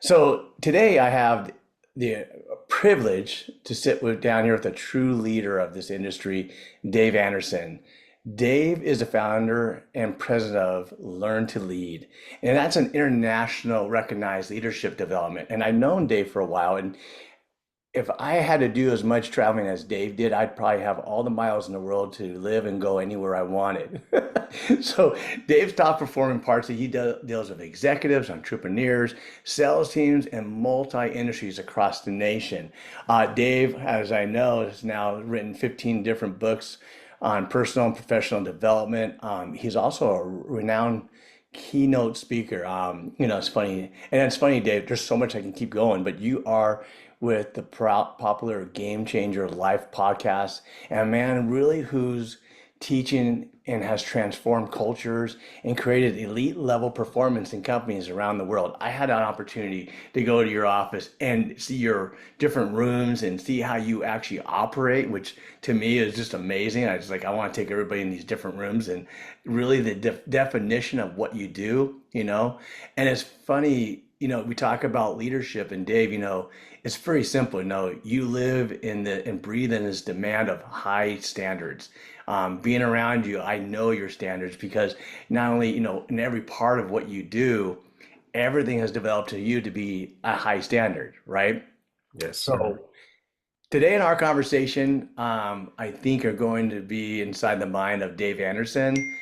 So today I have the privilege to sit with down here with a true leader of this industry, Dave Anderson. Dave is the founder and president of Learn to Lead, and that's an international recognized leadership development. And I've known Dave for a while, and if I had to do as much traveling as Dave did, I'd probably have all the miles in the world to live and go anywhere I wanted. So Dave's top performing parts that deals with executives, entrepreneurs, sales teams, and multi-industries across the nation. Dave, as I know, has now written 15 different books on personal and professional development. He's also a renowned keynote speaker. It's funny, and it's funny, Dave. There's so much I can keep going, but you are with the popular Game Changer Life podcast, and a man really who's teaching and has transformed cultures and created elite level performance in companies around the world. I had an opportunity to go to your office and see your different rooms and see how you actually operate, which to me is just amazing. I want to take everybody in these different rooms and really the definition of what you do, And it's funny, we talk about leadership, and Dave, it's very simple. You live in the and breathe in this demand of high standards. Being around you, I know your standards because not only, in every part of what you do, everything has developed to you to be a high standard, right? Yes, sir. So today in our conversation, I think are going to be inside the mind of Dave Anderson,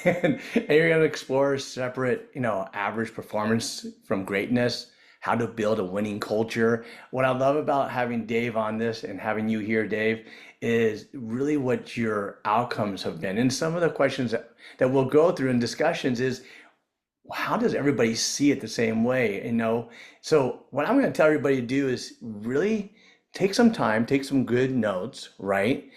and you're going to explore separate, average performance from greatness, how to build a winning culture. What I love about having Dave on this and having you here, Dave, is really what your outcomes have been. And some of the questions that we'll go through in discussions is how does everybody see it the same way? So what I'm going to tell everybody to do is really take some time, take some good notes, right?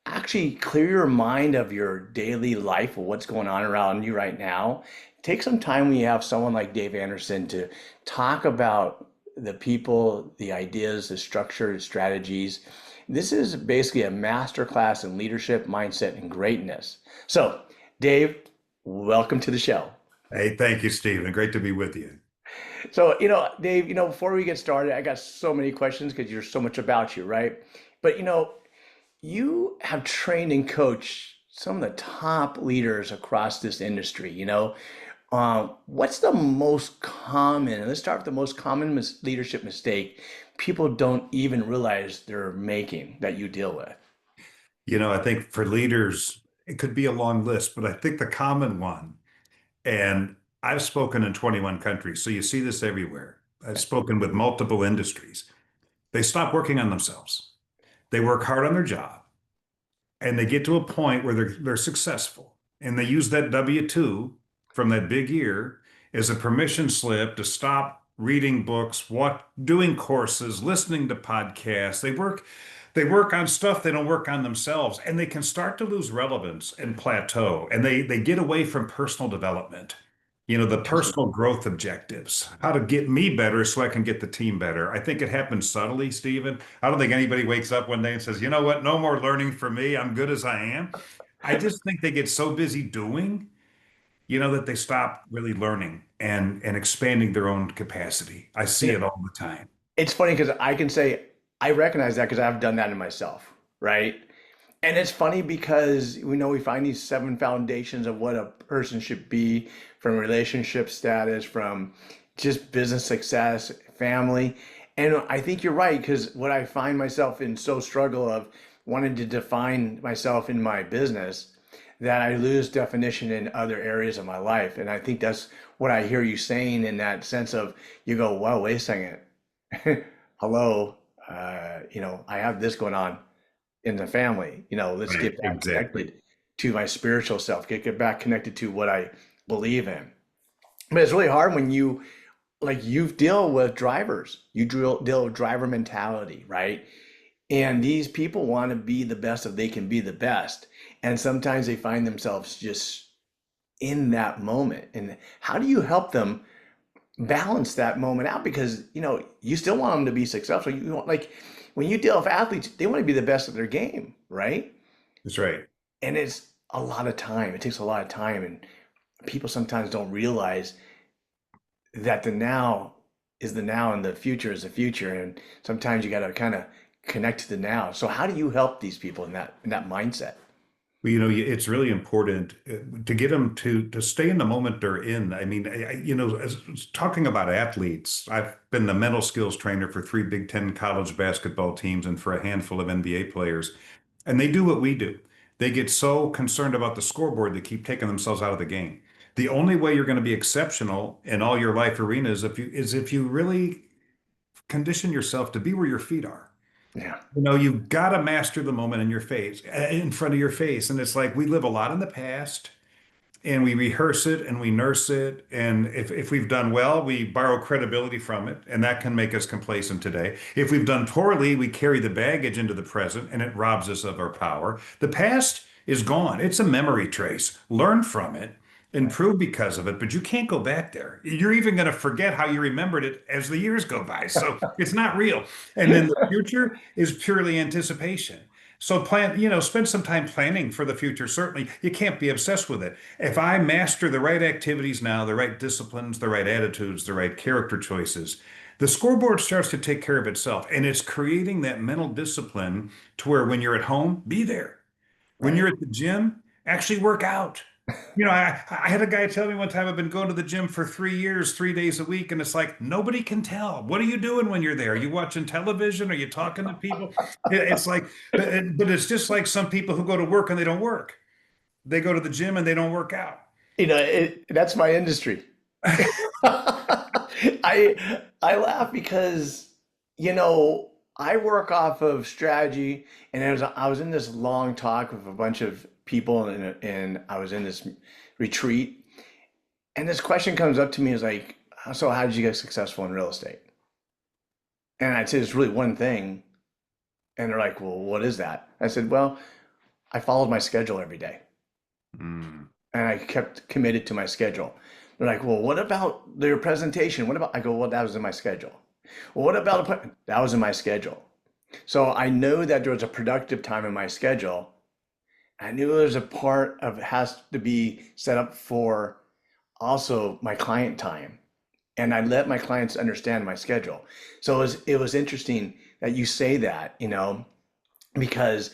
Actually clear your mind of your daily life, of what's going on around you right now. Take some time when you have someone like Dave Anderson to talk about the people, the ideas, the structure, the strategies. This is basically a masterclass in leadership, mindset, and greatness. So, Dave, welcome to the show. Hey, thank you, Stephen. Great to be with you. So, Dave, before we get started, I got so many questions because you're so much about you, right? But, you have trained and coached some of the top leaders across this industry, what's the most common, and let's start with the most common leadership mistake people don't even realize they're making that you deal with? I think for leaders, it could be a long list, but I think the common one, and I've spoken in 21 countries, so you see this everywhere. I've spoken with multiple industries. They stop working on themselves. They work hard on their job, and they get to a point where they're successful, and they use that W-2 from that big year as a permission slip to stop reading books, doing courses, listening to podcasts. They work on stuff, they don't work on themselves, and they can start to lose relevance and plateau, and they get away from personal development. The personal growth objectives, how to get me better so I can get the team better. I think it happens subtly, Stephen. I don't think anybody wakes up one day and says, you know what, no more learning for me. I'm good as I am. I just think they get so busy doing, that they stop really learning and expanding their own capacity. I see it all the time. It's funny because I can say I recognize that because I've done that in myself, right? And it's funny because we find these seven foundations of what a person should be, from relationship status, from just business success, family. And I think you're right, because what I find myself in so struggle of wanting to define myself in my business, that I lose definition in other areas of my life. And I think that's what I hear you saying, in that sense of, you go, wow, wait a second. Hello, I have this going on in the family. Let's Right, get back exactly. connected to my spiritual self, get back connected to what I believe in. But it's really hard when you deal with drivers, deal with driver mentality, right? And these people want to be the best that they can be the best. And sometimes they find themselves just in that moment. And how do you help them balance that moment out? Because, you still want them to be successful. You want, like, when you deal with athletes, they want to be the best at their game, right? That's right. And it's a lot of time. It takes a lot of time. And people sometimes don't realize that the now is the now and the future is the future. And sometimes you got to kind of connect to the now. So how do you help these people in that mindset? Well, it's really important to get them to stay in the moment they're in. I mean, as talking about athletes, I've been the mental skills trainer for three Big Ten college basketball teams and for a handful of NBA players, and they do what we do. They get so concerned about the scoreboard, they keep taking themselves out of the game. The only way you're going to be exceptional in all your life arenas if you really condition yourself to be where your feet are. Yeah. You've got to master the moment in your face, in front of your face. And it's like we live a lot in the past and we rehearse it and we nurse it. And if we've done well, we borrow credibility from it, and that can make us complacent today. If we've done poorly, we carry the baggage into the present and it robs us of our power. The past is gone. It's a memory trace. Learn from it, improve because of it, but you can't go back there. You're even going to forget how you remembered it as the years go by. So it's not real. And then the future is purely anticipation. So spend some time planning for the future. Certainly, you can't be obsessed with it. If I master the right activities now, the right disciplines, the right attitudes, the right character choices, the scoreboard starts to take care of itself. And it's creating that mental discipline to where when you're at home, be there. When Right. you're at the gym, actually work out. I had a guy tell me one time, I've been going to the gym for 3 years, 3 days a week, and it's like nobody can tell. What are you doing when you're there? Are you watching television? Are you talking to people? It's like, but it's just like some people who go to work and they don't work. They go to the gym and they don't work out. That's my industry. I laugh because I work off of strategy, and I was in this long talk with a bunch of people, and I was in this retreat, and this question comes up to me is like, so how did you get successful in real estate? And I'd say it's really one thing, and they're like, well, what is that? I said, well, I followed my schedule every day, Mm. and I kept committed to my schedule. They're like, well, what about your presentation? What about? I go, well, that was in my schedule. Well, what about that was in my schedule. So I know that there was a productive time in my schedule. I knew there was a part of it has to be set up for also my client time. And I let my clients understand my schedule. So it was interesting that you say that, because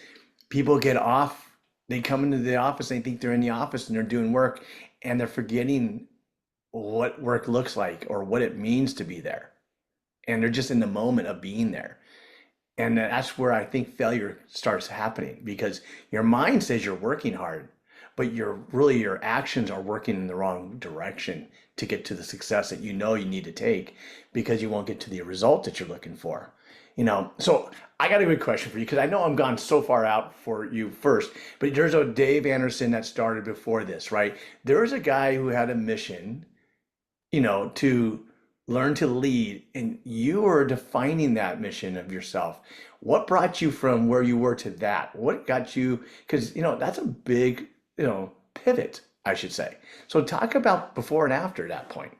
people get off, they come into the office, they think they're in the office and they're doing work, and they're forgetting what work looks like or what it means to be there. And they're just in the moment of being there. And that's where I think failure starts happening because your mind says you're working hard, but your actions are working in the wrong direction to get to the success that you need to take because you won't get to the result that you're looking for. So I got a good question for you because I know I'm gone so far out for you first, but there's a Dave Anderson that started before this, right? There's a guy who had a mission, to learn to lead, and you are defining that mission of yourself. What brought you from where you were to that? What got you? Because, that's a big, pivot, I should say. So talk about before and after that point.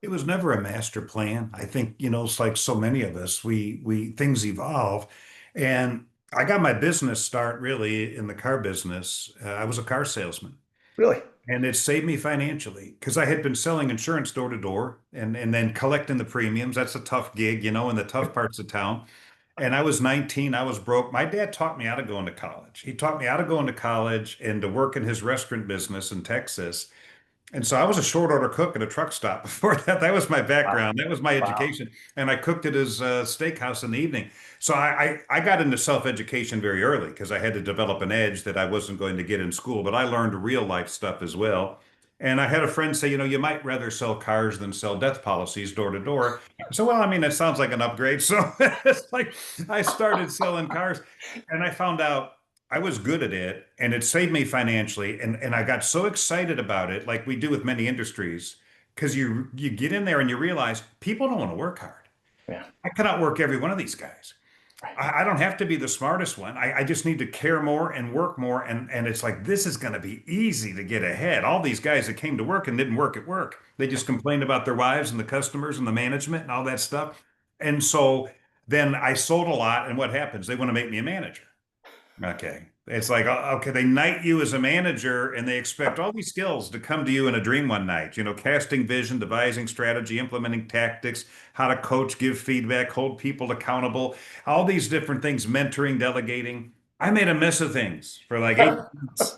It was never a master plan. I think, it's like so many of us, we things evolve. And I got my business start really in the car business. I was a car salesman. Really? And it saved me financially because I had been selling insurance door to door and then collecting the premiums. That's a tough gig, in the tough parts of town. And I was 19, I was broke. My dad taught me how to go into college. He taught me how to go into college and to work in his restaurant business in Texas. And so I was a short order cook at a truck stop before that. That was my Wow. background. That was my Wow. education. And I cooked at his steakhouse in the evening. So I got into self-education very early because I had to develop an edge that I wasn't going to get in school. But I learned real life stuff as well. And I had a friend say, you might rather sell cars than sell death policies door to door. So, well, I mean, that sounds like an upgrade. So it's like I started selling cars and I found out I was good at it and it saved me financially. And I got so excited about it, like we do with many industries, because you get in there and you realize people don't want to work hard. Yeah. I cannot work every one of these guys. Right. I don't have to be the smartest one. I just need to care more and work more. And it's like, this is going to be easy to get ahead. All these guys that came to work and didn't work at work, they just complained about their wives and the customers and the management and all that stuff. And so then I sold a lot. And what happens? They want to make me a manager. Okay. It's like, okay, they knight you as a manager and they expect all these skills to come to you in a dream one night, casting vision, devising strategy, implementing tactics, how to coach, give feedback, hold people accountable, all these different things, mentoring, delegating. I made a mess of things for like 8 months.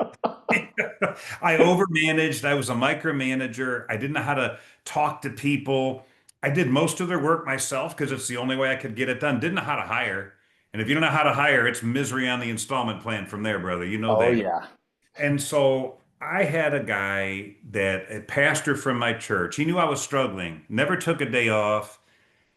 I overmanaged. I was a micromanager. I didn't know how to talk to people. I did most of their work myself because it's the only way I could get it done. Didn't know how to hire. And if you don't know how to hire, it's misery on the installment plan from there, brother. You know Oh that. yeah. And so I had a guy that a pastor from my church. He knew I was struggling, never took a day off.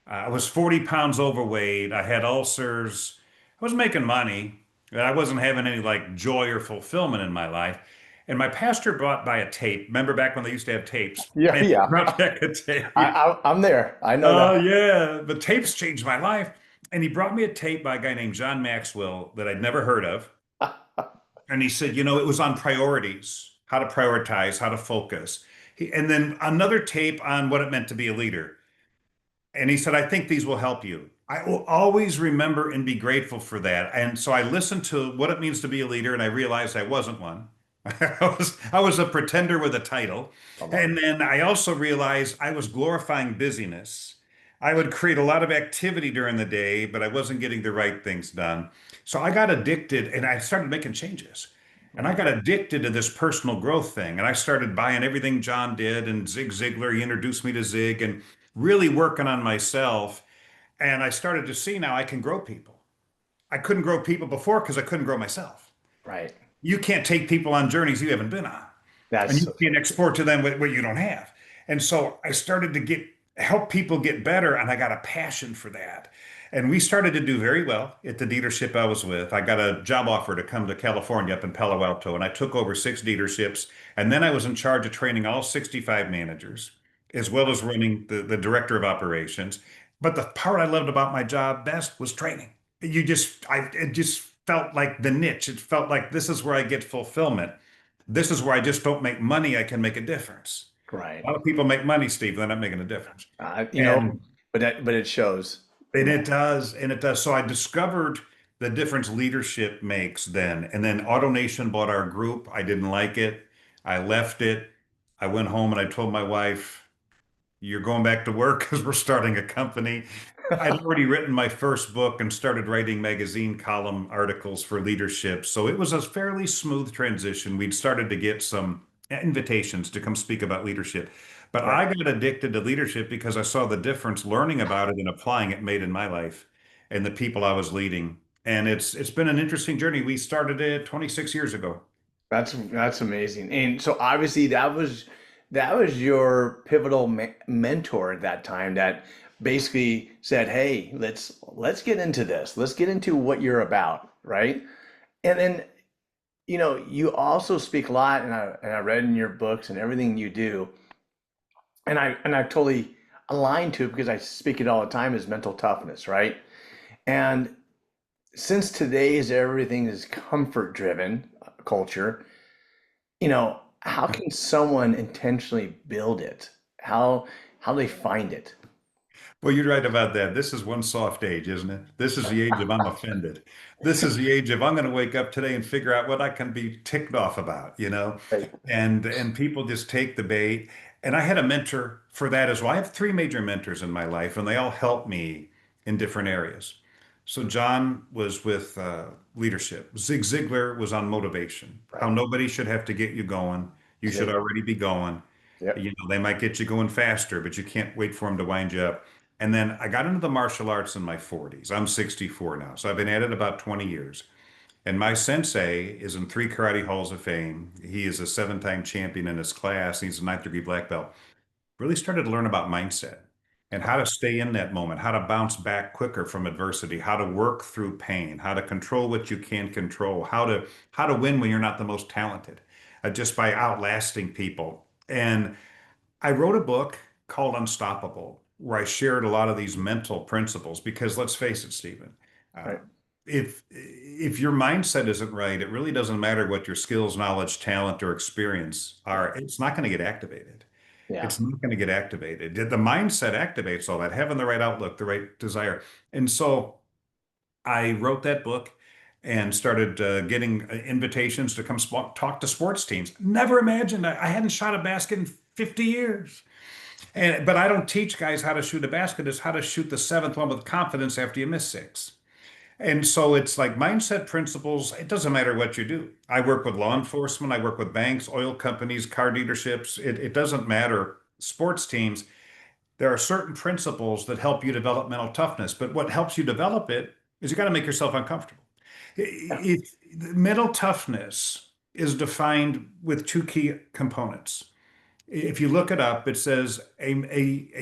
I was 40 pounds overweight. I had ulcers. I was making money, but I wasn't having any like joy or fulfillment in my life. And my pastor brought by a tape. Remember back when they used to have tapes? Yeah, And he yeah. brought back a tape. I'm there. I know Oh, that. yeah. The tapes changed my life. And he brought me a tape by a guy named John Maxwell that I'd never heard of. And he said, it was on priorities, how to prioritize, how to focus. And then another tape on what it meant to be a leader. And he said, I think these will help you. I will always remember and be grateful for that. And so I listened to what it means to be a leader, and I realized I wasn't one. I was a pretender with a title. Come on. And then I also realized I was glorifying busyness. I would create a lot of activity during the day, but I wasn't getting the right things done. So I got addicted and I started making changes. And I got addicted to this personal growth thing. And I started buying everything John did and Zig Ziglar. He introduced me to Zig and really working on myself. And I started to see now I can grow people. I couldn't grow people before because I couldn't grow myself. Right. You can't take people on journeys you haven't been on, and That's you so can't true. export to them what you don't have. And so I started to help people get better, and I got a passion for that. And we started to do very well at the dealership I was with. I got a job offer to come to California up in Palo Alto, and I took over 6 dealerships. And then I was in charge of training all 65 managers, as well as running the director of operations. But the part I loved about my job best was training. It just felt like the niche. It felt like this is where I get fulfillment. This is where I just don't make money. I can make a difference. A Right. lot of people make money, Steve, they're not making a difference. Uh, you know, And but it shows. You and know. it does, and it does. So I discovered the difference leadership makes then. And then AutoNation bought our group. I didn't like it. I left it. I went home and I told my wife, you're going back to work because we're starting a company. I'd already written my first book and started writing magazine column articles for leadership. So it was a fairly smooth transition. We'd started to get some invitations to come speak about leadership. But Right. I got addicted to leadership because I saw the difference learning about it and applying it made in my life and the people I was leading. And it's been an interesting journey. We started it 26 years ago. That's amazing. And so obviously that was your pivotal mentor at that time that basically said, "Hey, let's get into this. Let's get into what you're about," right? And then you also speak a lot, and I read in your books and everything you do, and I totally align to it because I speak it all the time is mental toughness, right? And since today's everything is comfort driven culture, how can someone intentionally build it? How they find it? Well, you're right about that. This is one soft age, isn't it? This is the age of I'm offended. This is the age of I'm going to wake up today and figure out what I can be ticked off about. Right. And people just take the bait. And I had a mentor for that as well. I have 3 major mentors in my life, and they all help me in different areas. So John was with leadership. Zig Ziglar was on motivation, how Right. nobody should have to get you going. You should Yep. already be going. Yep. They might get you going faster, but you can't wait for them to wind you up. And then I got into the martial arts in my 40s. I'm 64 now, so I've been at it about 20 years. And my sensei is in 3 karate halls of fame. He is a 7-time champion in his class. He's a ninth-degree black belt. Really started to learn about mindset and how to stay in that moment, how to bounce back quicker from adversity, how to work through pain, how to control what you can control, how to win when you're not the most talented, just by outlasting people. And I wrote a book called Unstoppable, where I shared a lot of these mental principles. Because let's face it, Stephen, uh, Right. if your mindset isn't right, it really doesn't matter what your skills, knowledge, talent, or experience Yeah. are. It's not going to get activated. Yeah. It's not going to get activated. The mindset activates all that, having the right outlook, the right desire. And so I wrote that book. and started getting invitations to come talk to sports teams. Never imagined I hadn't shot a basket in 50 years. But I don't teach guys how to shoot a basket. It's how to shoot the seventh one with confidence after you miss six. And so it's like mindset principles. It doesn't matter what you do. I work with law enforcement. I work with banks, oil companies, car dealerships. It doesn't matter. Sports teams, there are certain principles that help you develop mental toughness. But what helps you develop it is you got to make yourself uncomfortable. Yeah. If mental toughness is defined with two key components. If you look it up, it says a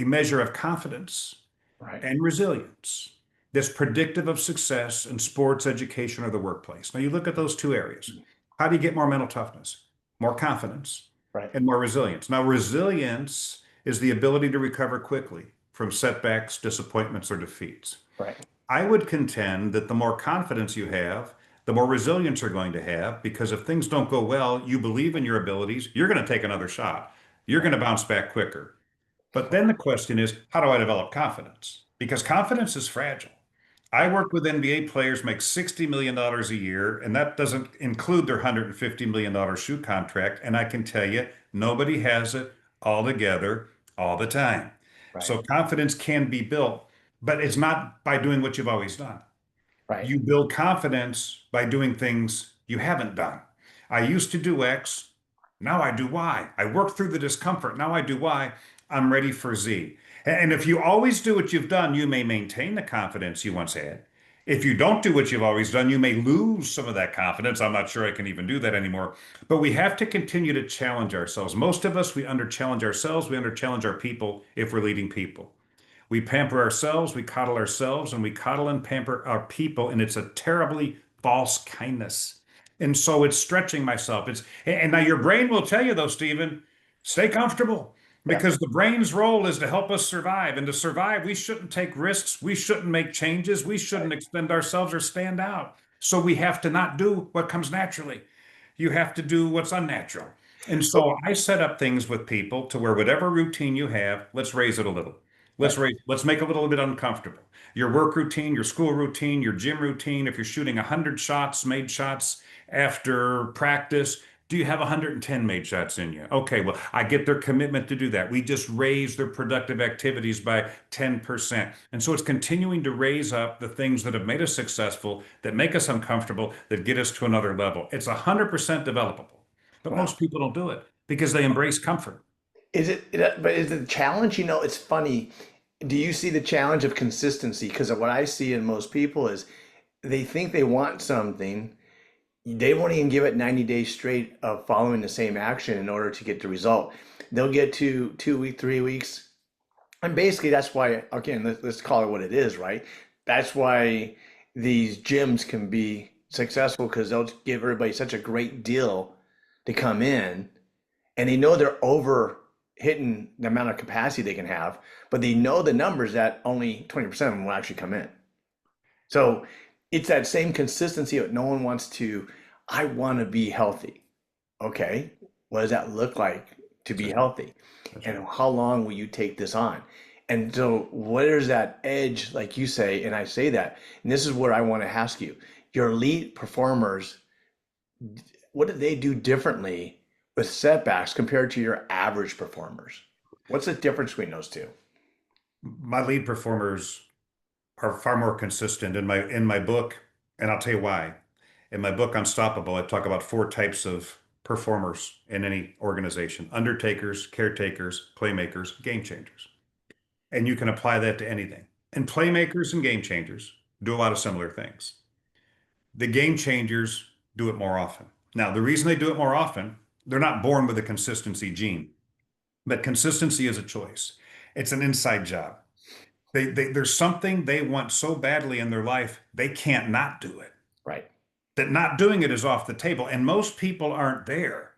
measure of confidence Right. and resilience that's predictive of success in sports, education, or the workplace. Now, you look at those two areas. How do you get more mental toughness? More confidence Right. and more resilience. Now, resilience is the ability to recover quickly from setbacks, disappointments, or defeats. Right. I would contend that the more confidence you have, the more resilience you're going to have, because if things don't go well, you believe in your abilities, you're going to take another shot. You're going to bounce back quicker. But then the question is, how do I develop confidence? Because confidence is fragile. I work with NBA players make $60 million a year, and that doesn't include their $150 million shoe contract. And I can tell you, nobody has it all together all the time. Right. So confidence can be built, but it's not by doing what you've always done. Right. You build confidence by doing things you haven't done. I used to do X, now I do Y. I worked through the discomfort, now I do Y. I'm ready for Z. And if you always do what you've done, you may maintain the confidence you once had. If you don't do what you've always done, you may lose some of that confidence. I'm not sure I can even do that anymore. But we have to continue to challenge ourselves. Most of us, we under challenge ourselves, we under challenge our people if we're leading people. We pamper ourselves, we coddle ourselves, and we coddle and pamper our people, and it's a terribly false kindness. And so it's stretching myself. And now your brain will tell you though, Stephen, stay comfortable. Yeah. Because the brain's role is to help us survive. And to survive, we shouldn't take risks. We shouldn't make changes. We shouldn't extend ourselves or stand out. So we have to not do what comes naturally. You have to do what's unnatural. And Oh, so I set up things with people to where whatever routine you have, let's raise it a little. right. Let's make it a little bit uncomfortable. Your work routine, your school routine, your gym routine, if you're shooting 100 shots, made shots after practice, do you have 110 made shots in you? Okay, well, I get their commitment to do that. We just raise their productive activities by 10%. And so it's continuing to raise up the things that have made us successful, that make us uncomfortable, that get us to another level. It's 100% developable. But Wow. most people don't do it because they embrace comfort. But is it a challenge? It's funny. Do you see the challenge of consistency? Because what I see in most people is they think they want something. They won't even give it 90 days straight of following the same action in order to get the result. They'll get to 2 weeks, 3 weeks. And basically, that's why, again, let's call it what it is, right? That's why these gyms can be successful because they'll give everybody such a great deal to come in and they know they're over hitting the amount of capacity they can have, but they know the numbers that only 20% of them will actually come in. So it's that same consistency that no one wants to, I want to be healthy. Okay, what does that look like to be healthy? That's right. And how long will you take this on? And so where's that edge, like you say, and I say that, and this is where I want to ask you, your elite performers, what do they do differently with setbacks compared to your average performers? What's the difference between those two? My lead performers are far more consistent in my book, and I'll tell you why. In my book Unstoppable, I talk about four types of performers in any organization: undertakers, caretakers, playmakers, game changers. And you can apply that to anything. And playmakers and game changers do a lot of similar things. The game changers do it more often. Now, the reason they do it more often, they're not born with a consistency gene, but consistency is a choice. It's an inside job. There's something they want so badly in their life, they can't not do it. Right, That not doing it is off the table. And most people aren't there.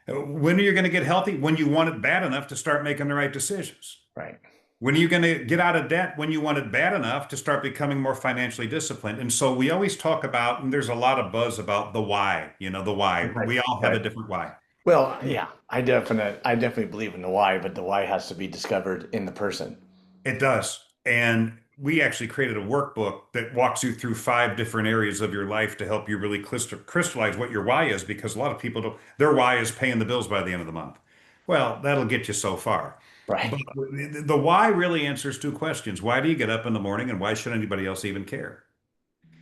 When are you going to get healthy? When you want it bad enough to start making the right decisions. right. When are you going to get out of debt? When you want it bad enough to start becoming more financially disciplined. And so we always talk about, and there's a lot of buzz about the why, the why. Right, We all have a right. different why. Well, yeah, I definitely believe in the why, but the why has to be discovered in the person. It does. And we actually created a workbook that walks you through 5 different areas of your life to help you really crystallize what your why is, because a lot of people don't, their why is paying the bills by the end of the month. Well, that'll get you so far. Right. But the why really answers 2 questions. Why do you get up in the morning, and why should anybody else even care?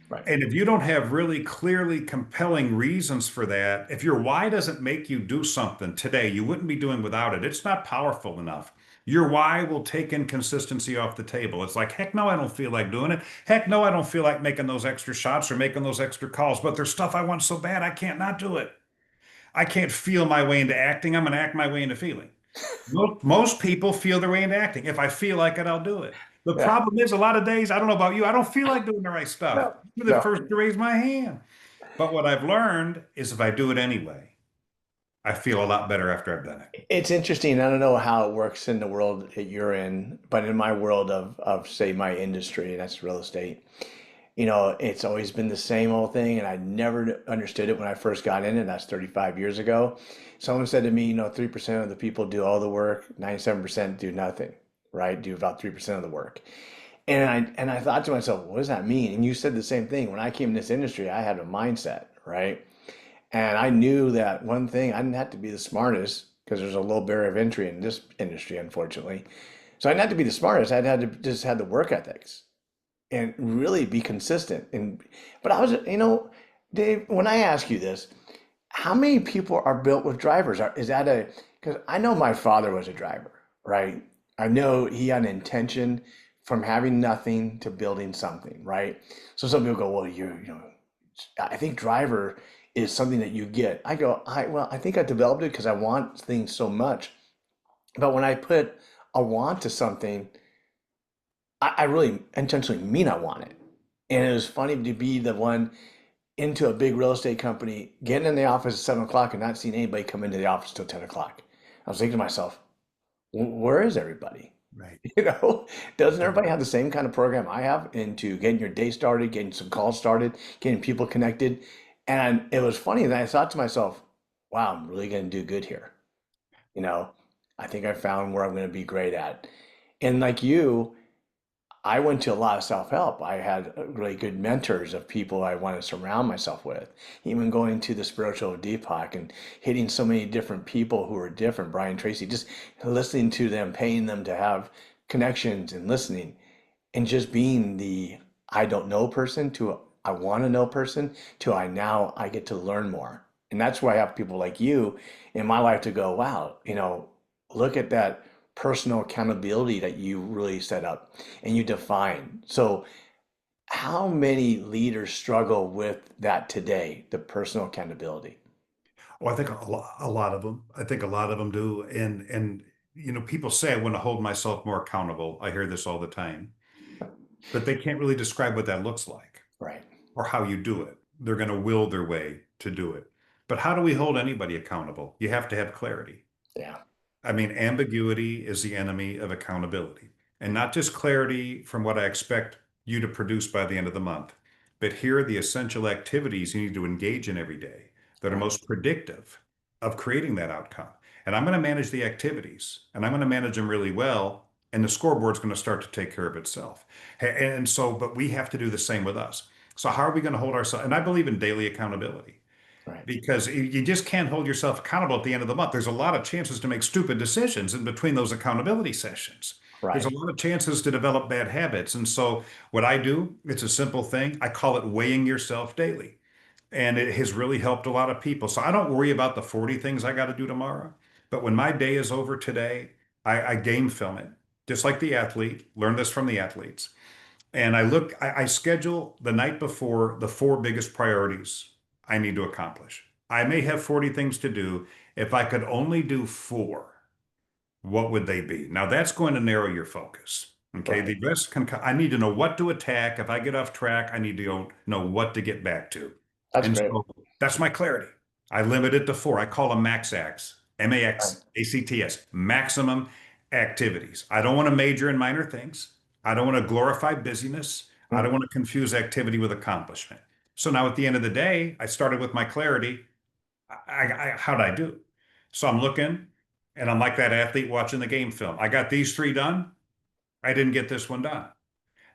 Right. And if you don't have really clearly compelling reasons for that, if your why doesn't make you do something today, you wouldn't be doing without it. It's not powerful enough. Your why will take inconsistency off the table. It's like, heck no, I don't feel like doing it. Heck no, I don't feel like making those extra shots or making those extra calls, but there's stuff I want so bad, I can't not do it. I can't feel my way into acting. I'm going to act my way into feeling. Most people feel their way into acting. If I feel like it, I'll do it. The Yeah. problem is a lot of days, I don't know about you, I don't feel like doing the right stuff. No. You're the No. first to raise my hand. But what I've learned is if I do it anyway, I feel a lot better after I've done it. It's interesting. I don't know how it works in the world that you're in, but in my world of say my industry, and that's real estate, it's always been the same old thing, and I never understood it when I first got in it. That's 35 years ago. Someone said to me, 3% of the people do all the work, 97% do nothing, right? Do about 3% of the work. And I thought to myself, what does that mean? And you said the same thing. When I came in this industry, I had a mindset, right? And I knew that one thing, I didn't have to be the smartest because there's a low barrier of entry in this industry, unfortunately. So I didn't have to be the smartest. I had to just had the work ethics and really be consistent. But I was, Dave, when I ask you this, how many people are built with drivers? Is that because I know my father was a driver, right? I know he had an intention from having nothing to building something, right? So some people go, well, I think driver is something that you get. I go, well, I think I developed it because I want things so much. But when I put a want to something, I really intentionally mean I want it. And it was funny to be the one into a big real estate company, getting in the office at 7 o'clock and not seeing anybody come into the office till 10 o'clock. I was thinking to myself, Where is everybody?" Right. You know, doesn't everybody have the same kind of program I have into getting your day started, getting some calls started, getting people connected? And it was funny that I thought to myself, wow, I'm really going to do good here. You know, I think I found where I'm going to be great at. And like you, I went to a lot of self-help. I had really good mentors of people I want to surround myself with. Even going to the spiritual Deepak and hitting so many different people who are different, Brian Tracy, just listening to them, paying them to have connections and listening, and just being the I don't know person to I want to know person to I get to learn more. And that's why I have people like you in my life to go, wow, look at that personal accountability that you really set up and you define. So how many leaders struggle with that today, the personal accountability? Well, I think a lot of them. I think a lot of them do. And people say I want to hold myself more accountable. I hear this all the time, but they can't really describe what that looks like Right. or how you do it. They're going to will their way to do it. But how do we hold anybody accountable? You have to have clarity. Yeah. I mean, ambiguity is the enemy of accountability. And not just clarity from what I expect you to produce by the end of the month, but here are the essential activities you need to engage in every day that are Right. most predictive of creating that outcome. And I'm going to manage the activities and I'm going to manage them really well. And the scoreboard's going to start to take care of itself. And so, but we have to do the same with us. So, how are we going to hold ourselves? And I believe in daily accountability Right. because you just can't hold yourself accountable at the end of the month. There's a lot of chances to make stupid decisions in between those accountability sessions. There's a Right. lot of chances to develop bad habits. And so, what I do, it's a simple thing. I call it weighing yourself daily. And it has really helped a lot of people. So, I don't worry about the 40 things I got to do tomorrow. But when my day is over today, I game film it, just like the athlete. Learn this from the athletes. And I schedule the night before the 4 biggest priorities I need to accomplish. I may have 40 things to do. If I could only do 4, what would they be? Now that's going to narrow your focus. Okay. Right. The rest I need to know what to attack. If I get off track, I need to know what to get back to. That's And great. so that's my clarity. I limit it to 4. I call them max acts, Right. MAXACTS, maximum activities. I don't want to major in minor things. I don't want to glorify busyness. I don't Mm. want to confuse activity with accomplishment. So now at the end of the day, I started with my clarity. How'd I do? So I'm looking and I'm like that athlete watching the game film. I got these 3 done. I didn't get this one done.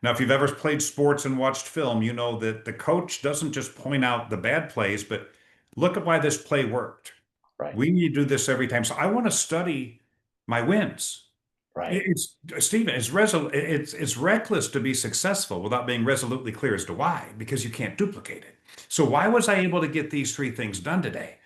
Now, if you've ever played sports and watched film, you know that the coach doesn't just point out the bad plays, but look at why this play worked. Right. We need to do this every time. So I want to study my wins. Right. It's Stephen, it's reckless to be successful without being resolutely clear as to why, because you can't duplicate it. So why was I able to get these three things done today?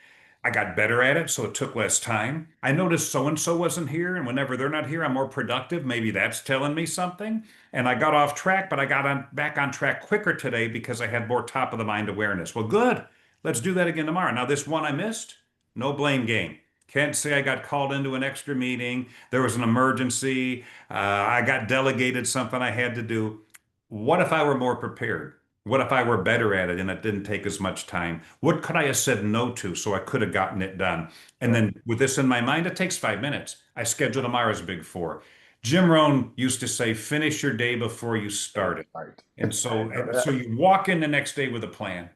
I got better at it, so it took less time. I noticed so and so wasn't here, and whenever they're not here, I'm more productive. Maybe that's telling me something. And I got off track, but I got back on track quicker today because I had more top of the mind awareness. Well, good. Let's do that again tomorrow. Now, this one I missed, no blame game. Can't say I got called into an extra meeting. There was an emergency. I got delegated something I had to do. What if I were more prepared? What if I were better at it and it didn't take as much time? What could I have said no to so I could have gotten it done? And Right. then with this in my mind, it takes 5 minutes. I schedule tomorrow's big four. Jim Rohn used to say, finish your day before you start it. Right. And I so, know and so that. you walk in the next day with a plan.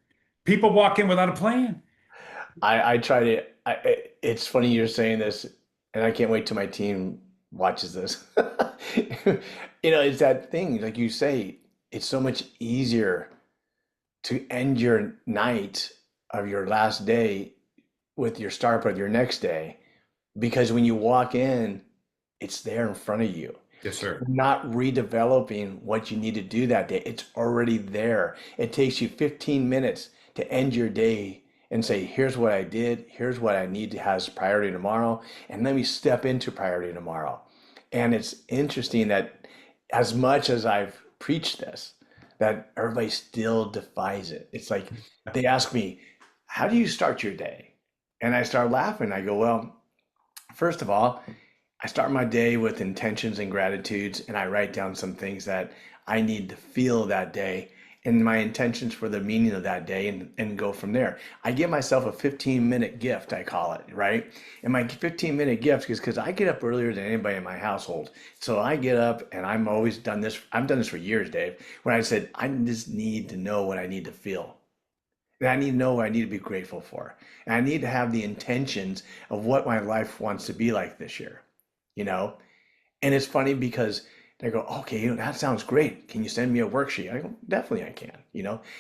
People walk in without a plan. I try to. It's funny you're saying this, and I can't wait till my team watches this. It's that thing, like you say, it's so much easier to end your night of your last day with your start of your next day because when you walk in, it's there in front of you. Yes, sir. You're not redeveloping what you need to do that day. It's already there. It takes you 15 minutes to end your day and say, here's what I did, here's what I need to have as priority tomorrow, and let me step into priority tomorrow. And it's interesting that as much as I've preached this, that everybody still defies it. It's like they ask me, how do you start your day? And I start laughing. I go, well, first of all, I start my day with intentions and gratitudes, and I write down some things that I need to feel that day and my intentions for the meaning of that day and go from there. I give myself a 15-minute gift, I call it, right? And my 15-minute gift is because I get up earlier than anybody in my household. So I get up and I'm always done this. I've done this for years, Dave, when I said, I just need to know what I need to feel. And I need to know what I need to be grateful for. And I need to have the intentions of what my life wants to be like this year, you know? And it's funny because they go, okay, that sounds great. Can you send me a worksheet? I go, definitely I can.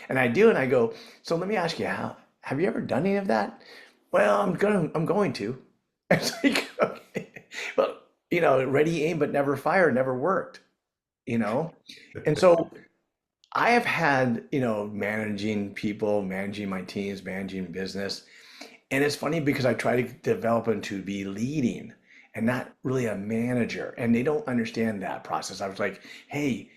And I do, and I go, so let me ask you, how have you ever done any of that? Well, I'm going to. It's like, okay, well, ready, aim, but never fire, never worked, you know? And so I have had, managing people, managing my teams, managing business. And it's funny because I try to develop them to be leading and not really a manager. And they don't understand that process. I was like, hey,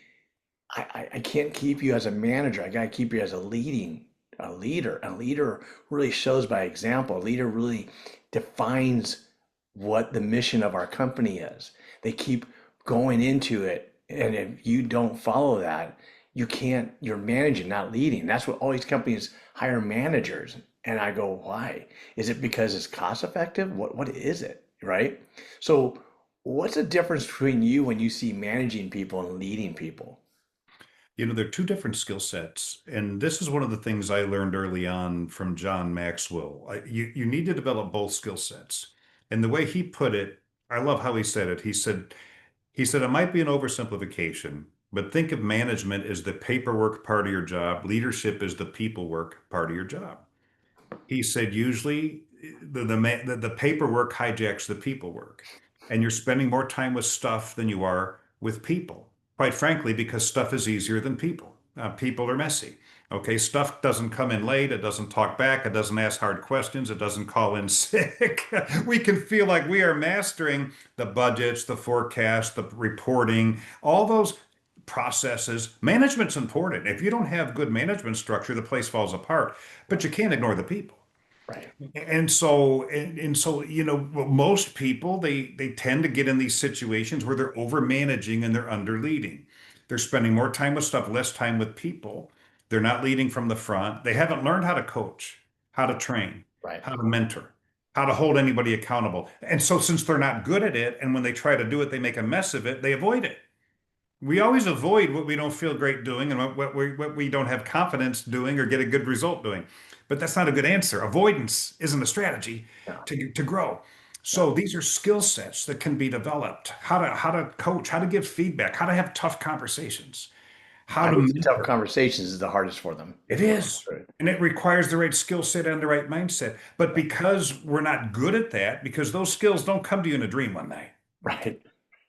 I can't keep you as a manager. I got to keep you as a leader. A leader really shows by example. A leader really defines what the mission of our company is. They keep going into it. And if you don't follow that, you're managing, not leading. That's what all these companies hire managers. And I go, why? Is it because it's cost effective? What is it? Right? So what's the difference between you when you see managing people and leading people? They're two different skill sets. And this is one of the things I learned early on from John Maxwell. You need to develop both skill sets. And the way he put it, I love how he said it. He said it might be an oversimplification, but think of management as the paperwork part of your job. Leadership is the people work part of your job. He said usually the paperwork hijacks the people work, and you're spending more time with stuff than you are with people. Quite frankly, because stuff is easier than people. People are messy. Okay, stuff doesn't come in late. It doesn't talk back. It doesn't ask hard questions. It doesn't call in sick. We can feel like we are mastering the budgets, the forecast, the reporting, all those processes. Management's important. If you don't have good management structure, the place falls apart. But you can't ignore the people. Right. And so, most people they tend to get in these situations where they're over managing and they're under leading. They're spending more time with stuff, less time with people. They're not leading from the front. They haven't learned how to coach, how to train, Right. how to mentor, how to hold anybody accountable. And so since they're not good at it, and when they try to do it, they make a mess of it, they avoid it. We always avoid what we don't feel great doing and what we don't have confidence doing or get a good result doing. But that's not a good answer. Avoidance isn't a strategy No, to grow. no. So these are skill sets that can be developed. How to coach, how to give feedback, how to have tough conversations, how to Having some tough mentor. conversations is the hardest for them. It is. Right. And it requires the right skill set and the right mindset. But Right. because we're not good at that, because those skills don't come to you in a dream one night. Okay. Right.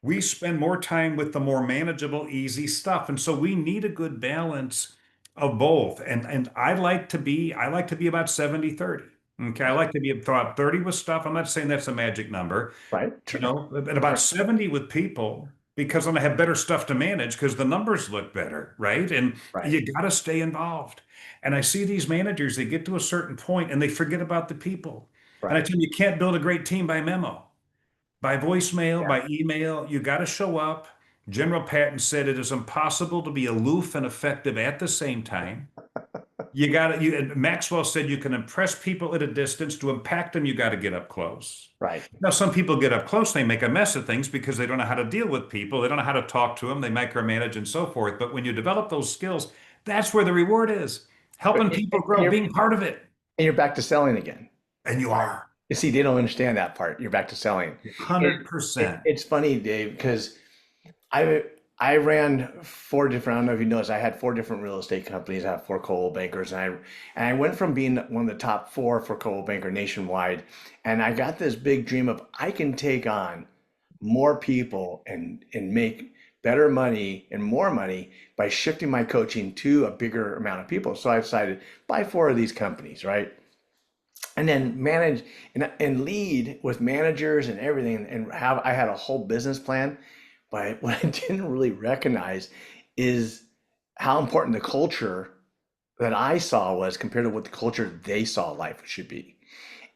We spend more time with the more manageable, easy stuff. And so we need a good balance of both. And I like to be about 70-30. Okay. I Right. like to be about 30 with stuff. I'm not saying that's a magic number, Right. Sure. and about 70 with people because then I have better stuff to manage because the numbers look better, right? And Right. you got to stay involved. And I see these managers, they get to a certain point and they forget about the people. And I Right. tell them, you can't build a great team by memo, by voicemail, Yeah. by email. You got to show up. General Patton said it is impossible to be aloof and effective at the same time. You got to, and Maxwell said you can impress people at a distance. To impact them, you got to get up close. Right. Now, some people get up close, they make a mess of things because they don't know how to deal with people. They don't know how to talk to them. They micromanage and so forth. But when you develop those skills, that's where the reward is. But Helping people and grow, being part of it. you're back to selling again. And you are You see, they don't understand that part. You're back to selling. $100%. It's funny, Dave, because I I ran four different. I don't know if you noticed. I had four different real estate companies. I have four Coldwell Bankers, and I went from being one of the top four for Coldwell Banker nationwide, and I got this big dream of I can take on more people and make better money and more money by shifting my coaching to a bigger amount of people. So I decided buy four of these companies, right? And then manage and lead with managers and everything and have I had a whole business plan, but what I didn't really recognize is how important the culture that I saw was compared to what the culture they saw life should be.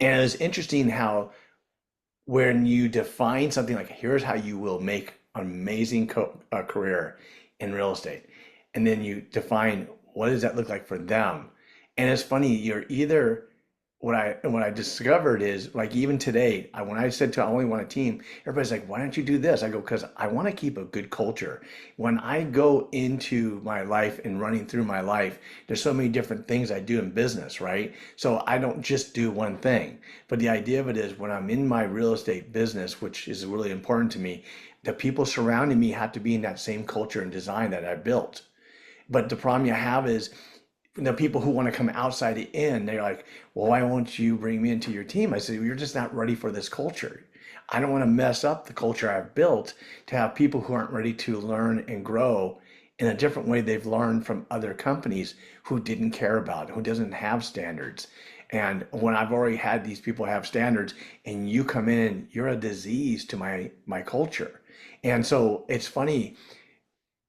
And it was interesting how when you define something like here's how you will make an amazing career in real estate, and then you define what does that look like for them. And it's funny, you're either what I discovered is like even today, when I said to I only want a team, everybody's like, why don't you do this? I go, because I want to keep a good culture. When I go into my life and running through my life, there's so many different things I do in business, right? So I don't just do one thing. But the idea of it is when I'm in my real estate business, which is really important to me, the people surrounding me have to be in that same culture and design that I built. But the problem you have is the people who want to come outside in, they're like, well, why won't you bring me into your team? I said, well, you're just not ready for this culture. I don't want to mess up the culture I've built to have people who aren't ready to learn and grow in a different way they've learned from other companies who didn't care about it, who doesn't have standards. And when I've already had these people have standards and you come in, you're a disease to my culture. And so it's funny,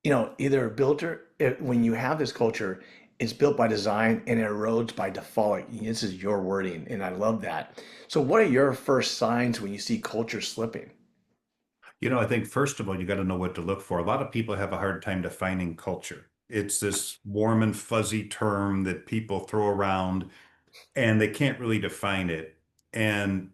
either built or when you have this culture, it's built by design and it erodes by default. This is your wording, and I love that. So, what are your first signs when you see culture slipping? I think first of all, you got to know what to look for. A lot of people have a hard time defining culture. It's this warm and fuzzy term that people throw around and they can't really define it. And,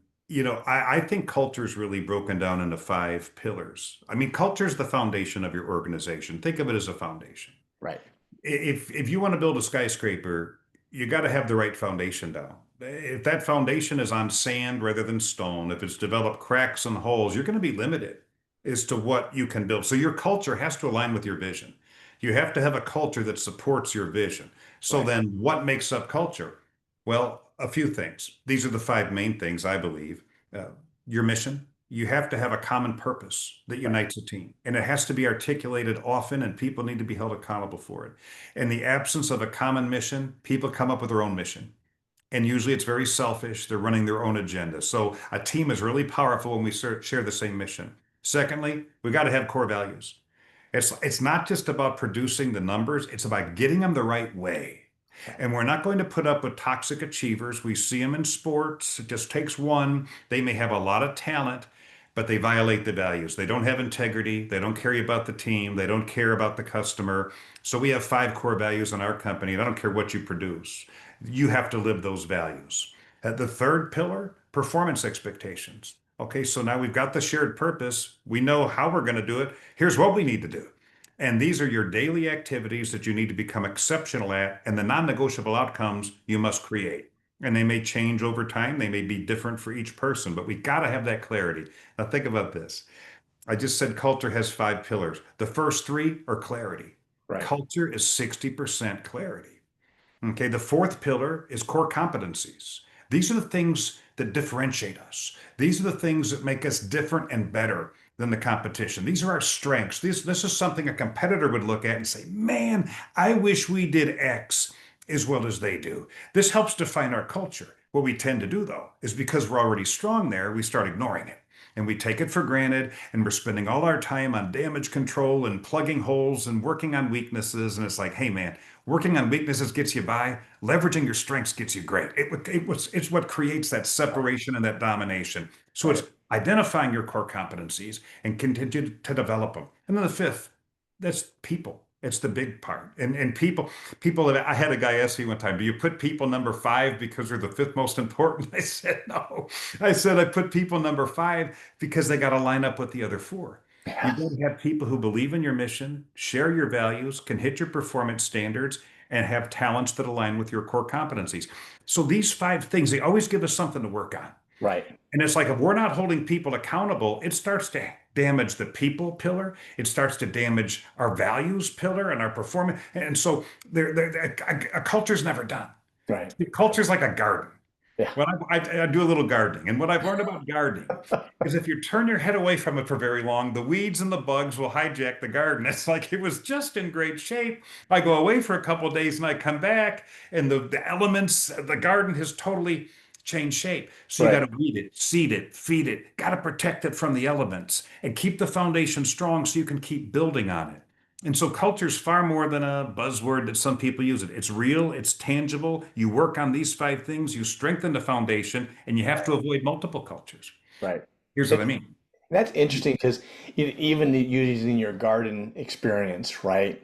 I think culture is really broken down into five pillars. I mean, culture is the foundation of your organization. Think of it as a foundation. Right, If you want to build a skyscraper, you got to have the right foundation down. If that foundation is on sand rather than stone, if it's developed cracks and holes, you're going to be limited as to what you can build. So your culture has to align with your vision. You have to have a culture that supports your vision. So right, then what makes up culture? Well, a few things. These are the five main things I believe. Uh, your mission. You have to have a common purpose that right, unites a team, and it has to be articulated often, and people need to be held accountable for it. In the absence of a common mission, people come up with their own mission. And usually it's very selfish. They're running their own agenda. So a team is really powerful when we share the same mission. Secondly, we got to have core values. It's not just about producing the numbers, it's about getting them the right way. right, And we're not going to put up with toxic achievers. We see them in sports. It just takes one. They may have a lot of talent, but they violate the values. They don't have integrity. They don't care about the team. They don't care about the customer. So we have five core values in our company, and I don't care what you produce. You have to live those values. The third pillar, performance expectations. Okay, so now we've got the shared purpose. We know how we're going to do it. Here's what we need to do. And these are your daily activities that you need to become exceptional at, and the non-negotiable outcomes you must create. And they may change over time. They may be different for each person, but we got to have that clarity. Now, think about this. I just said culture has five pillars. The first three are clarity. Right. Culture is 60% clarity. Okay, the fourth pillar is core competencies. These are the things that differentiate us. These are the things that make us different and better than the competition. These are our strengths. This is something a competitor would look at and say, man, I wish we did X as well as they do. This helps define our culture. What we tend to do, though, is because we're already strong there, we start ignoring it. And we take it for granted, and we're spending all our time on damage control and plugging holes and working on weaknesses. And it's like, hey, man, working on weaknesses gets you by. Leveraging your strengths gets you great. It's what creates that separation and that domination. So it's Right. identifying your core competencies and continue to develop them. And then the fifth, that's people. It's the big part. And people that I had a guy ask me one time, do you put people number five because they're the fifth most important? I said, no. I said, I put people number five because they got to line up with the other four. You Yeah. got to have people who believe in your mission, share your values, can hit your performance standards, and have talents that align with your core competencies. So these five things, they always give us something to work on. Right. And it's like if we're not holding people accountable, it starts to damage the people pillar. It starts to damage our values pillar and our performance. And so a culture's never done. Right. The culture's like a garden. Yeah. Well, I do a little gardening. And what I've learned about gardening is if you turn your head away from it for very long, the weeds and the bugs will hijack the garden. It's like it was just in great shape. I go away for a couple of days and I come back, and the elements, the garden has totally changed shape. So you got Right. to weed it, seed it, feed it, got to protect it from the elements and keep the foundation strong so you can keep building on it. And so culture is far more than a buzzword that some people use it. It's real, it's tangible. You work on these five things, you strengthen the foundation, and you have to avoid multiple cultures. Right. Here's what I It's mean. That's interesting because even using your garden experience, right?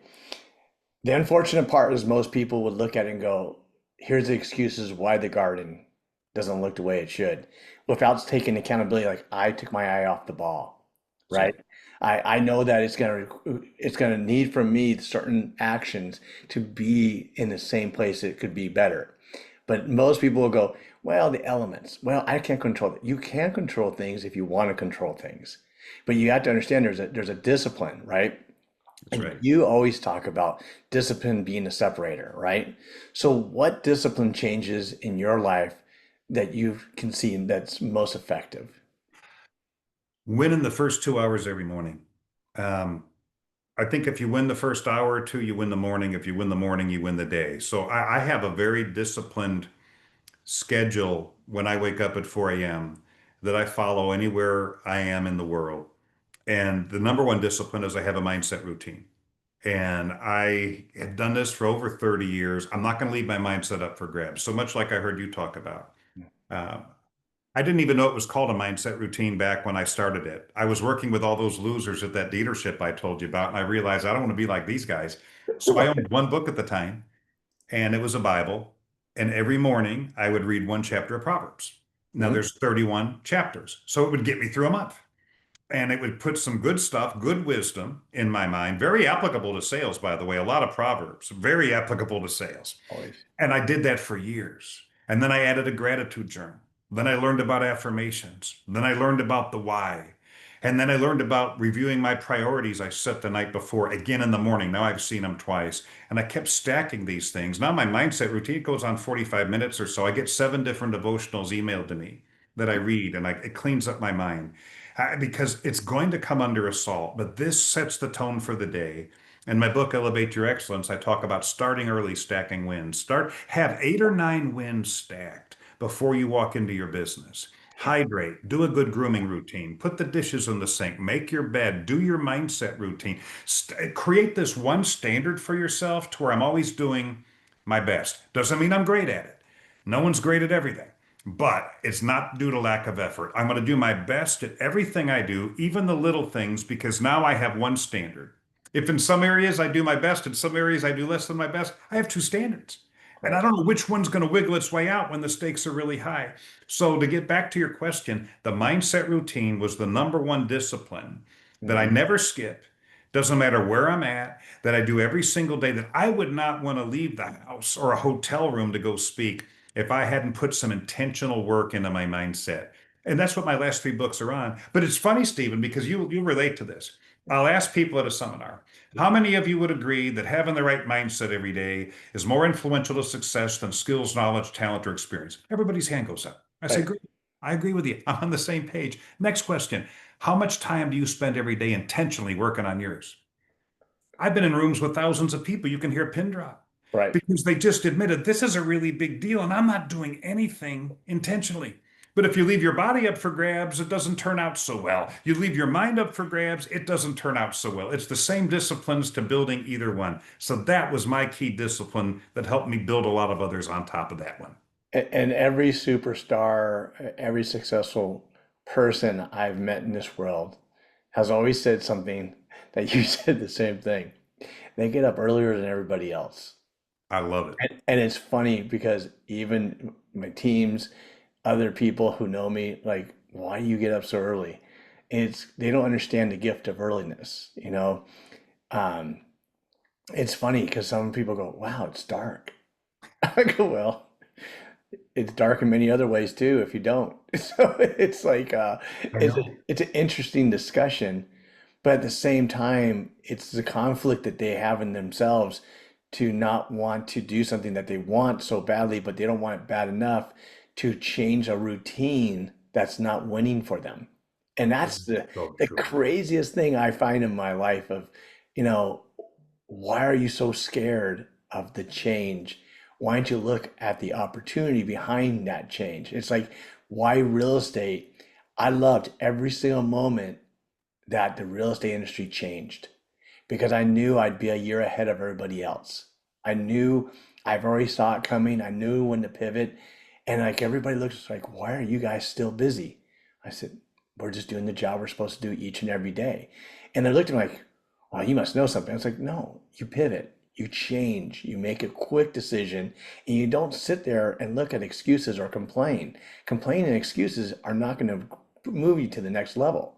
The unfortunate part is most people would look at it and go, here's the excuses why the garden doesn't look the way it should, without taking accountability, like I took my eye off the ball, right? So I know that it's gonna need from me certain actions to be in the same place it could be better. But most people will go, well, the elements. Well, I can't control it. You can control things if you want to control things. But you have to understand there's a discipline, right? that's And right. you always talk about discipline being a separator, right? So what discipline changes in your life that you can see that's most effective? Win in the first 2 hours every morning. Um, I think if you win the first hour or two, you win the morning. If you win the morning, you win the day. So I have a very disciplined schedule when I wake up at 4 a.m. that I follow anywhere I am in the world. And the number one discipline is I have a mindset routine. And I have done this for over 30 years. I'm not going to leave my mindset up for grabs, so much like I heard you talk about. Uh, I didn't even know it was called a mindset routine back when I started it. I was working with all those losers at that dealership I told you about, and I realized I don't want to be like these guys. So I owned one book at the time, and it was a Bible. And every morning I would read one chapter of Proverbs. Now Mhm. there's 31 chapters, so it would get me through a month. And it would put some good stuff, good wisdom in my mind, very applicable to sales, by the way. A lot of Proverbs, very applicable to sales. Always. And I did that for years. And then I added a gratitude journal. Then I learned about affirmations. Then I learned about the why. And then I learned about reviewing my priorities I set the night before, again in the morning. Now I've seen them twice. And I kept stacking these things. Now my mindset routine goes on 45 minutes or so. I get 7 different devotionals emailed to me that I read, and it cleans up my mind because it's going to come under assault. But this sets the tone for the day. In my book, Elevate Your Excellence, I talk about starting early, stacking wins. Have 8 or 9 wins stacked before you walk into your business. Hydrate, do a good grooming routine, put the dishes in the sink, make your bed, do your mindset routine. Create this one standard for yourself to where I'm always doing my best. Doesn't mean I'm great at it. No one's great at everything, but it's not due to lack of effort. I'm going to do my best at everything I do, even the little things, because now I have one standard. If in some areas I do my best, in some areas I do less than my best, I have two standards. And I Right. don't know which one's going to wiggle its way out when the stakes are really high. So, to get back to your question, the mindset routine was the number one discipline that I Mhm. never skip. Doesn't matter where I'm at, that I do every single day, that I would not want to leave the house or a hotel room to go speak if I hadn't put some intentional work into my mindset. And that's what my last 3 books are on. But it's funny, Stephen, because you relate to this. I'll ask people at a seminar, how many of you would agree that having the right mindset every day is more influential to success than skills, knowledge, talent, or experience? Everybody's hand goes up. I say, Right. great. I agree with you. I'm on the same page. Next question. How much time do you spend every day intentionally working on yours? I've been in rooms with thousands of people. You can hear a pin drop Right. because they just admitted this is a really big deal and I'm not doing anything intentionally. But if you leave your body up for grabs, it doesn't turn out so well. You leave your mind up for grabs, it doesn't turn out so well. It's the same disciplines to building either one. So that was my key discipline that helped me build a lot of others on top of that one. And every superstar, every successful person I've met in this world has always said something that you said the same thing. They get up earlier than everybody else. I love it. And it's funny because even my teams, other people who know me, like, why do you get up so early? It's they don't understand the gift of earliness, you know? Um, it's funny because some people go, wow, it's dark. I go, well, it's dark in many other ways too if you don't. So it's like I it's know. it's an interesting discussion, but at the same time, it's the conflict that they have in themselves to not want to do something that they want so badly, but they don't want it bad enough to change a routine that's not winning for them. And This that's is the so the true. craziest thing I find in my life of, you know, why are you so scared of the change? Why don't you look at the opportunity behind that change? It's like, why real estate? I loved every single moment that the real estate industry changed because I knew I'd be a year ahead of everybody else. I knew I've already saw it coming. I knew when to pivot. And like everybody looks like, why are you guys still busy? I said, we're just doing the job we're supposed to do each and every day. And they looked at me like, well, you must know something. I was like, no, you pivot, you change, you make a quick decision, and you don't sit there and look at excuses or complain. Complaining and excuses are not going to move you to the next level.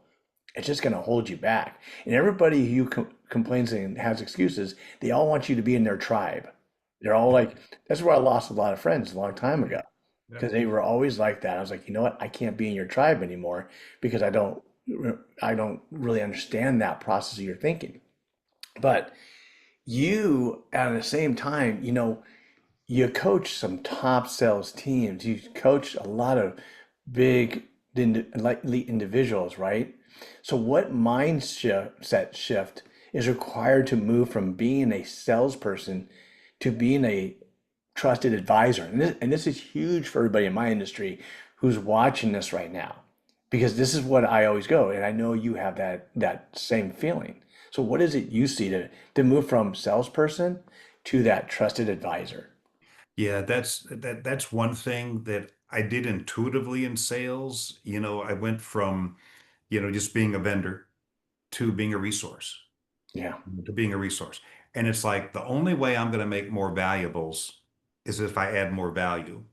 It's just going to hold you back. And everybody who complains and has excuses, they all want you to be in their tribe. They're all like, that's where I lost a lot of friends a long time ago Yeah. because they were always like that. I was like, you know what? I can't be in your tribe anymore because I don't really understand that process of your thinking. But you, at the same time, you coach some top sales teams. You coach a lot of big, like elite individuals, right? So, what mindset shift is required to move from being a salesperson to being a trusted advisor? And this is huge for everybody in my industry who's watching this right now, because this is what I always go, and I know you have that same feeling. So, what is it you see to move from salesperson to that trusted advisor? Yeah, that's one thing that I did intuitively in sales. I went from, just being a vendor to being a resource, Yeah, to being a resource. And it's like the only way I'm going to make more valuables is if I add more value.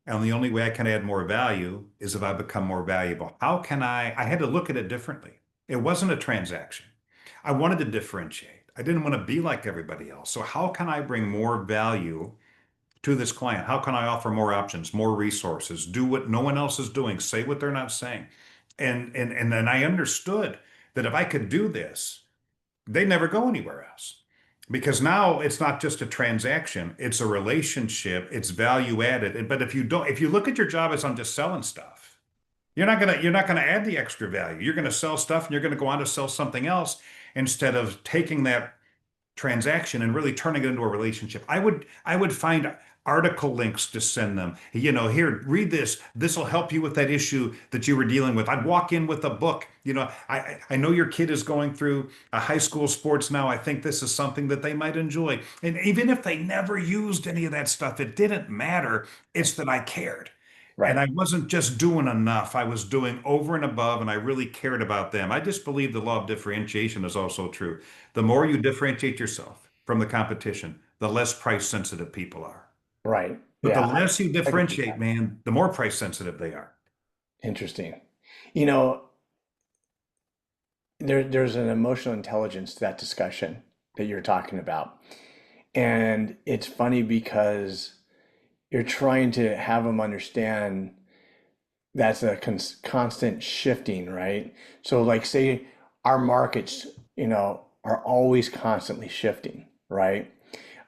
And the only way I can add more value is if I become more valuable. How can I had to look at it differently. It wasn't a transaction. I wanted to differentiate. I didn't want to be like everybody else. So how can I bring more value to this client? How can I offer more options, more resources, do what no one else is doing, say what they're not saying? And then I understood that if I could do this, they'd never go anywhere else. Because now it's not just a transaction, it's a relationship, it's value added. But if you look at your job as I'm just selling stuff, you're not gonna add the extra value. You're gonna sell stuff and you're gonna go on to sell something else instead of taking that transaction and really turning it into a relationship. I would find article links to send them. Here, read this. This will help you with that issue that you were dealing with. I'd walk in with a book. I know your kid is going through a high school sports now. I think this is something that they might enjoy. And even if they never used any of that stuff, it didn't matter. It's that I cared. And right, I wasn't just doing enough. I was doing over and above, and I really cared about them. I just believe the law of differentiation is also true. The more you differentiate yourself from the competition, the less price sensitive people are. right. But the Yeah, less you I can see differentiate, that. man, the more price sensitive they are. Interesting. You know, there's an emotional intelligence to that discussion that you're talking about. And it's funny because you're trying to have them understand that's a constant shifting, right? So, like, say our markets, are always constantly shifting, right?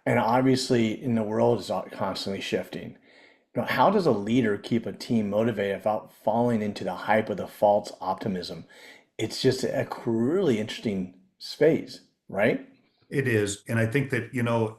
And obviously, in the world is constantly shifting. How does a leader keep a team motivated without falling into the hype of the false optimism? It's just a really interesting space, right? It is. And I think that,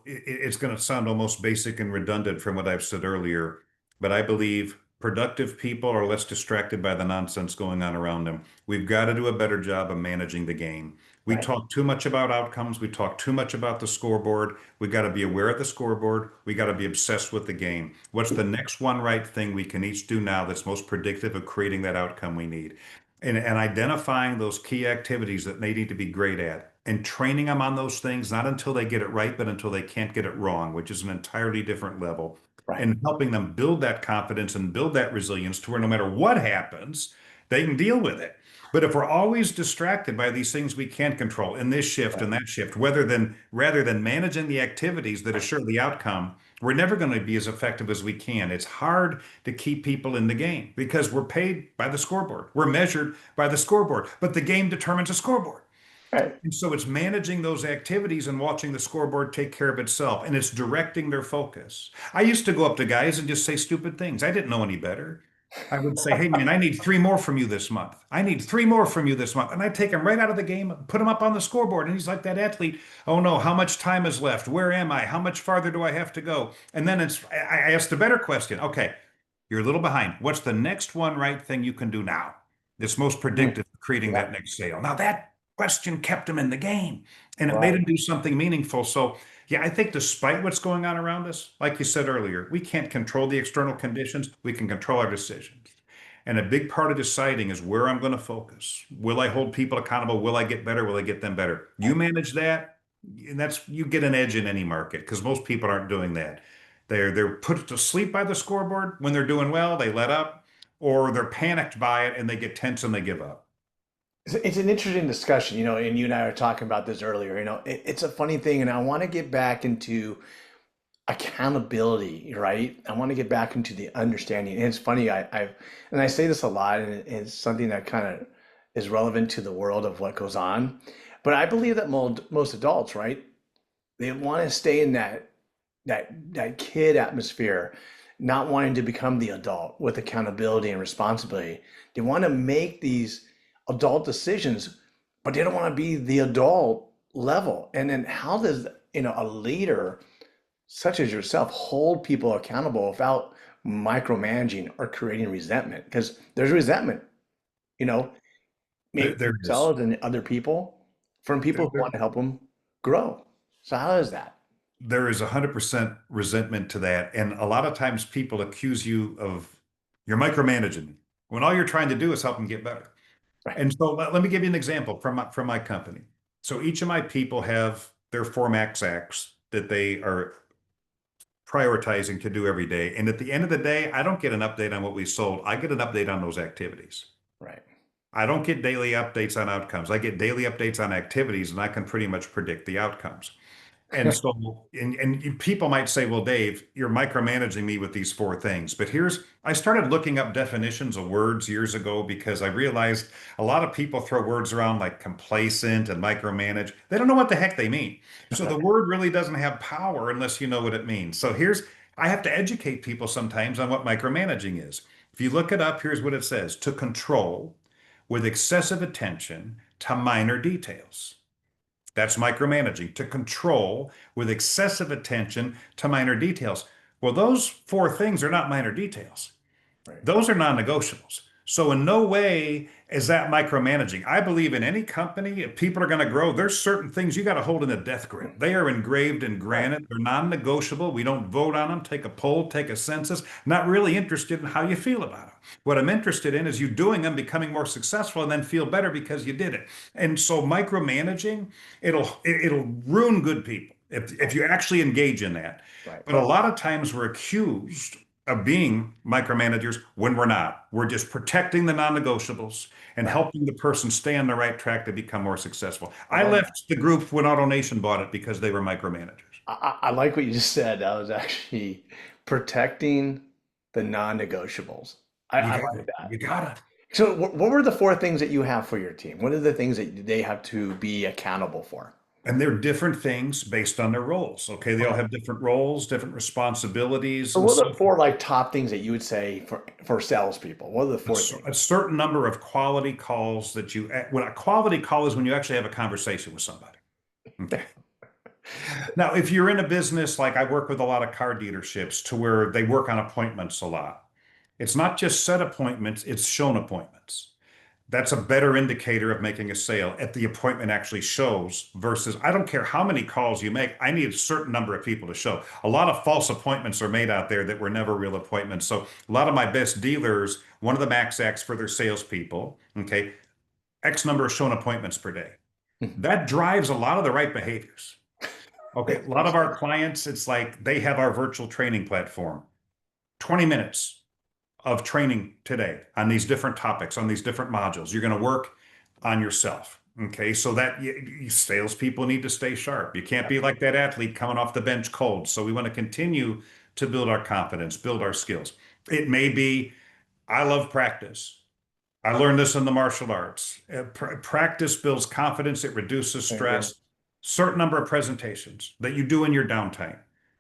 it's going to sound almost basic and redundant from what I've said earlier, but I believe productive people are less distracted by the nonsense going on around them. We've got to do a better job of managing the game. We Right, talk too much about outcomes. We talk too much about the scoreboard. We got to be aware of the scoreboard. We got to be obsessed with the game. What's the next one right thing we can each do now that's most predictive of creating that outcome we need? And identifying those key activities that they need to be great at and training them on those things, not until they get it right, but until they can't get it wrong, which is an entirely different level. right, And helping them build that confidence and build that resilience to where no matter what happens, they can deal with it. But if we're always distracted by these things we can't control in this shift right, and that shift, rather than managing the activities that assure the outcome, we're never going to be as effective as we can. It's hard to keep people in the game because we're paid by the scoreboard. We're measured by the scoreboard, but the game determines a scoreboard. right. And so it's managing those activities and watching the scoreboard take care of itself, and it's directing their focus. I used to go up to guys and just say stupid things. I didn't know any better. I would say, "Hey, man, I need three more from you this month. I need three more from you this month." And I'd take him right out of the game, put him up on the scoreboard. And he's like that athlete. "Oh no, how much time is left? Where am I? How much farther do I have to go?" And then I asked a better question. "Okay, you're a little behind. What's the next one right thing you can do now that's most Mm, predictive of creating yeah, that next sale?" Now that question kept him in the game and it made right. him do something meaningful. So, yeah, I think despite what's going on around us, like you said earlier, we can't control the external conditions. We can control our decisions. And a big part of deciding is where I'm going to focus. Will I hold people accountable? Will I get better? Will I get them better? You manage that, and that's you get an edge in any market because most people aren't doing that. They're put to sleep by the scoreboard when they're doing well, they let up, or they're panicked by it and they get tense and they give up. It's an interesting discussion, and you and I were talking about this earlier. It's a funny thing, and I want to get back into accountability, right? I want to get back into the understanding. And it's funny, and I say this a lot, and it's something that kind of is relevant to the world of what goes on. But I believe that most adults, right, they want to stay in that kid atmosphere, not wanting to become the adult with accountability and responsibility. They want to make these adult decisions, but they don't want to be the adult level. And then how does, a leader such as yourself hold people accountable without micromanaging or creating resentment? Because there's resentment, you know, maybe There, there is. themselves and other people from people There, who there, want to help them grow. So how is that? there is 100% resentment to that. And a lot of times people accuse you of you're micromanaging when all you're trying to do is help them get better. Right. And so let me give you an example from my company. So each of my people have their 4 max acts that they are prioritizing to do every day. And at the end of the day, I don't get an update on what we sold. I get an update on those activities. Right. I don't get daily updates on outcomes. I get daily updates on activities, and I can pretty much predict the outcomes. And so, and people might say, "Well, Dave, you're micromanaging me with these 4 things." But I started looking up definitions of words years ago because I realized a lot of people throw words around like complacent and micromanage. They don't know what the heck they mean. So the word really doesn't have power unless you know what it means. So I have to educate people sometimes on what micromanaging is. If you look it up, here's what it says: to control with excessive attention to minor details. That's micromanaging, to control with excessive attention to minor details. Well, those 4 things are not minor details. Right. Those are non-negotiables. So in no way is that micromanaging. I believe in any company, if people are going to grow, there's certain things you got to hold in a death grip. They are engraved in Right. granite. They're non-negotiable. We don't vote on them, take a poll, take a census. Not really interested in how you feel about them. What I'm interested in is you doing them, becoming more successful, and then feel better because you did it. And so micromanaging, it'll ruin good people if you actually engage in that. Right. But a lot of times we're accused of being micromanagers when we're not. We're just protecting the non-negotiables and Right. helping the person stay on the right track to become more successful. I I love that. left the group when AutoNation bought it because they were micromanagers. I like what you just said. That was actually protecting the non-negotiables. I You got like it. that. You got it. So what were the four things that you have for your team? What are the things that they have to be accountable for? And they're different things based on their roles. Okay. They all Okay. have different roles, different responsibilities. So And what so are the four like top things that you would say for salespeople? What are the four things? a certain number of quality calls that when a quality call is when you actually have a conversation with somebody. Okay. Now, if you're in a business like I work with a lot of car dealerships to where they work on appointments a lot, it's not just set appointments, it's shown appointments. That's a better indicator of making a sale if the appointment actually shows versus I don't care how many calls you make, I need a certain number of people to show. A lot of false appointments are made out there that were never real appointments. So a lot of my best dealers, one of the max acts for their salespeople, okay, X number of shown appointments per day. That drives a lot of the right behaviors. Okay, a lot of our clients, it's like they have our virtual training platform, 20 minutes of training today on these different topics, on these different modules. You're going to work on yourself. Okay, so that salespeople need to stay sharp. You can't be like that athlete coming off the bench cold. So we want to continue to build our confidence, build our skills. It may be, I love practice. I learned this in the martial arts. Practice builds confidence, it reduces I agree. stress. Certain number of presentations that you do in your downtime.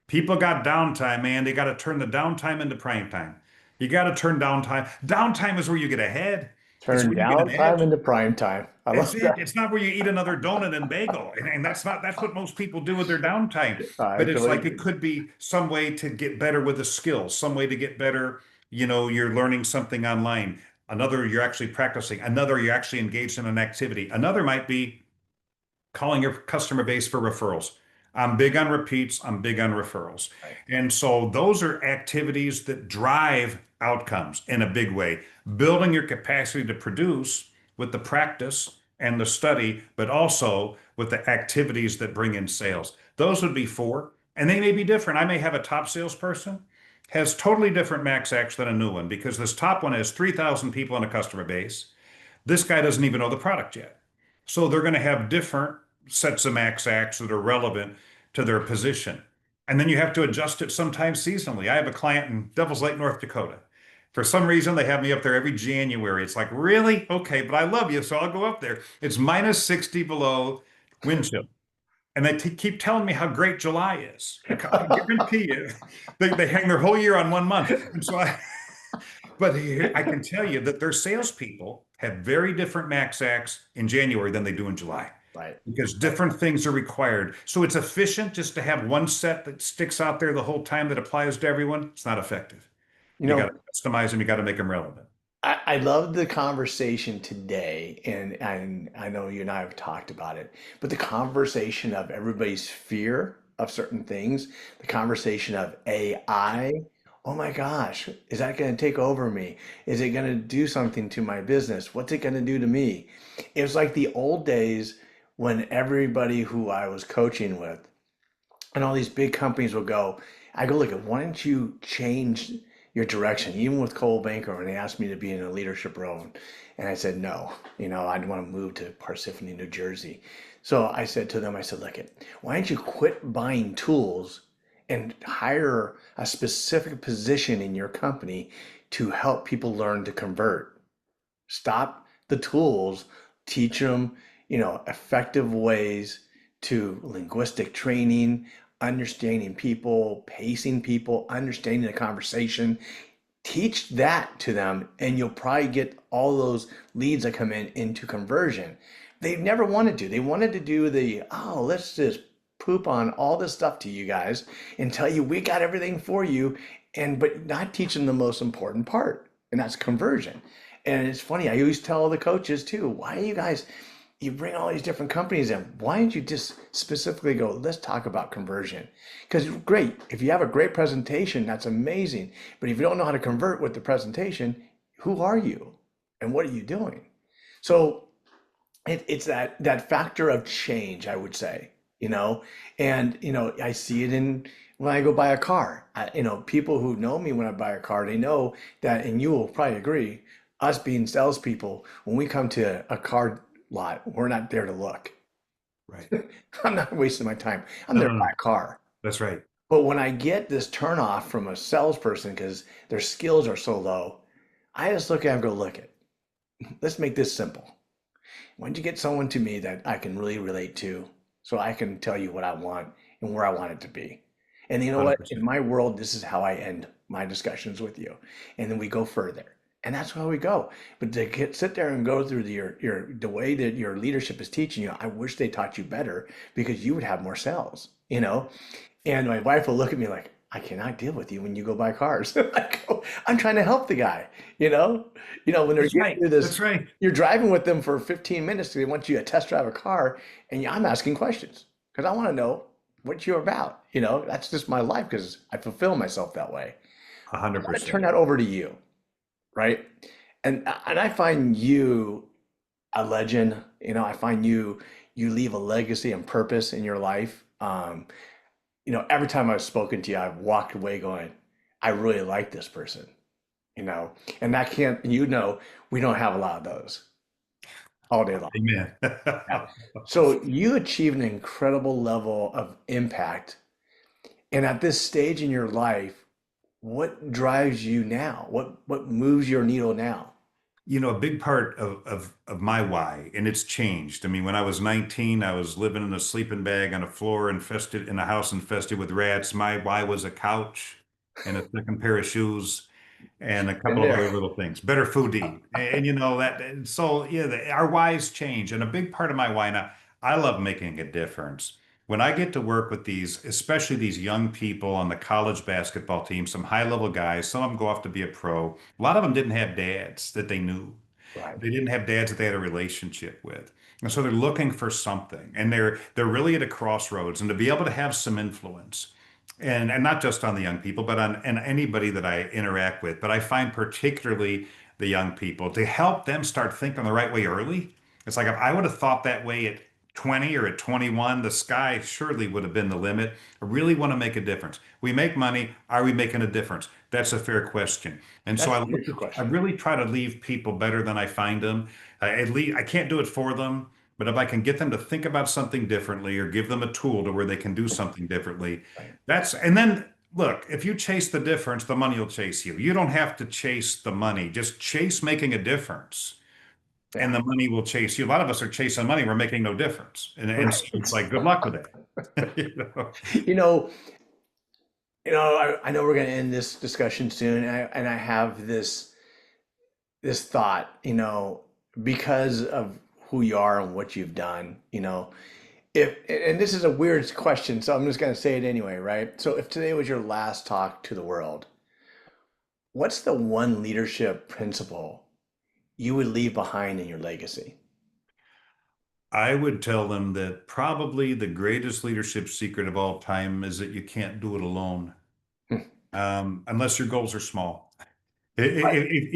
People got downtime, man. They got to turn the downtime into prime time. You got to turn downtime. Downtime is where you get ahead. It's Turn where you get an downtime edge. into prime time. I It's love it. that. It's not where you eat another donut and bagel. And that's what most people do with their downtime. I But it's totally like it agree. could be some way to get better with a skill, some way to get better. You're learning something online. Another, you're actually practicing. Another, you're actually engaged in an activity. Another might be calling your customer base for referrals. I'm big on repeats, I'm big on referrals. Right. And so those are activities that drive outcomes in a big way. Building your capacity to produce with the practice and the study, but also with the activities that bring in sales. Those would be four, and they may be different. I may have a top salesperson has totally different max acts than a new one because this top one has 3,000 people in a customer base. This guy doesn't even know the product yet. So they're going to have different sets of max acts that are relevant to their position. And then you have to adjust it sometimes seasonally. I have a client in Devils Lake, North Dakota. For some reason, they have me up there every January. It's like, really? Okay, but I love you, so I'll go up there. It's minus 60 below wind chill. And they keep telling me how great July is. I guarantee you, they hang their whole year on 1 month. And so but here, I can tell you that their salespeople have very different max acts in January than they do in July Right. because different things are required. So it's efficient just to have one set that sticks out there the whole time that applies to everyone. It's not effective. You You got know, to customize them, you got to make them relevant. I love the conversation today, and I know you and I have talked about it, but the conversation of everybody's fear of certain things, the conversation of AI. Oh my gosh, is that going to take over me? Is it going to do something to my business? What's it going to do to me? It was like the old days when everybody who I was coaching with and all these big companies will go, I go, look, why don't you change your direction? Even with Cole Banker, when they asked me to be in a leadership role, and I said no, I'd want to move to Parsippany, New Jersey. So I said to them, I said, look, why don't you quit buying tools and hire a specific position in your company to help people learn to convert? Stop the tools, teach them, effective ways to linguistic training, understanding people, pacing people, understanding the conversation. Teach that to them, and you'll probably get all those leads that come in into conversion. They never wanted to. They wanted to do oh, let's just poop on all this stuff to you guys and tell you we got everything for you, but not teach them the most important part, and that's conversion. And it's funny, I always tell the coaches too, why are you guys, you bring all these different companies in, why don't you just specifically go, let's talk about conversion? Because great, if you have a great presentation, that's amazing. But if you don't know how to convert with the presentation, who are you and what are you doing? So it's that factor of change, I would say, and I see it in when I go buy a car. People who know me when I buy a car, they know that, and you will probably agree, us being salespeople, when we come to a car lot, we're not there to look. Right. I'm not wasting my time. I'm No, there no, to no. buy a car. That's right. But when I get this turn off from a salesperson because their skills are so low, I just look at them and go, look it. let's make this simple. Why don't you get someone to me that I can really relate to so I can tell you what I want and where I want it to be? And you know what? In 100%. my world, this is how I end my discussions with you. And then we go further. And that's how we go. But to sit there and go through the way that your leadership is teaching you, I wish they taught you better because you would have more sales, you know? And my wife will look at me like, I cannot deal with you when you go buy cars. I go, I'm trying to help the guy, you know? When they're That's getting right. through this, That's right. you're driving with them for 15 minutes. They want you to test drive a car, and I'm asking questions because I want to know what you're about. That's just my life because I fulfill myself that way. A I hundred want to turn percent. that over to you, right? And I find you a legend. I find you leave a legacy and purpose in your life. Every time I've spoken to you, I've walked away going, I really like this person, you know, and that can't, we don't have a lot of those all day long. Amen. Yeah. So you achieve an incredible level of impact. And at this stage in your life, what drives you now? What moves your needle now? A big part of my why, and it's changed. I mean, when I was 19, I was living in a sleeping bag on a floor infested in a house infested with rats. My why was a couch and a second pair of shoes and a In couple of there. other little things, better food to eat. And that, and so yeah, our whys change. And a big part of my why now, I love making a difference. When I get to work with these, especially these young people on the college basketball team, some high level guys, some of them go off to be a pro. A lot of them didn't have dads that they knew. Right. They didn't have dads that they had a relationship with. And so they're looking for something and they're really at a crossroads and to be able to have some influence and not just on the young people, but on and anybody that I interact with. But I find particularly the young people to help them start thinking the right way early. It's like if I would have thought that way at 20 or at 21, the sky surely would have been the limit. I really want to make a difference. We make money. Are we making a difference? That's a fair question. And so That's a huge I question. really try to leave people better than I find them. At least I can't do it for them, but if I can get them to think about something differently or give them a tool to where they can do something differently, Right. and then look, if you chase the difference, the money will chase you. You don't have to chase the money, just chase making a difference and Yeah. the money will chase you. A lot of us are chasing money, we're making no difference. And so it's Right. like, good luck with that. You know? You know, I know we're going to end this discussion soon, and I have this thought, because of who you are and what you've done, if and this is a weird question, so I'm just going to say it anyway, right? So if today was your last talk to the world, what's the one leadership principle you would leave behind in your legacy? I would tell them that probably the greatest leadership secret of all time is that you can't do it alone, Hmm. unless your goals are small. Right, If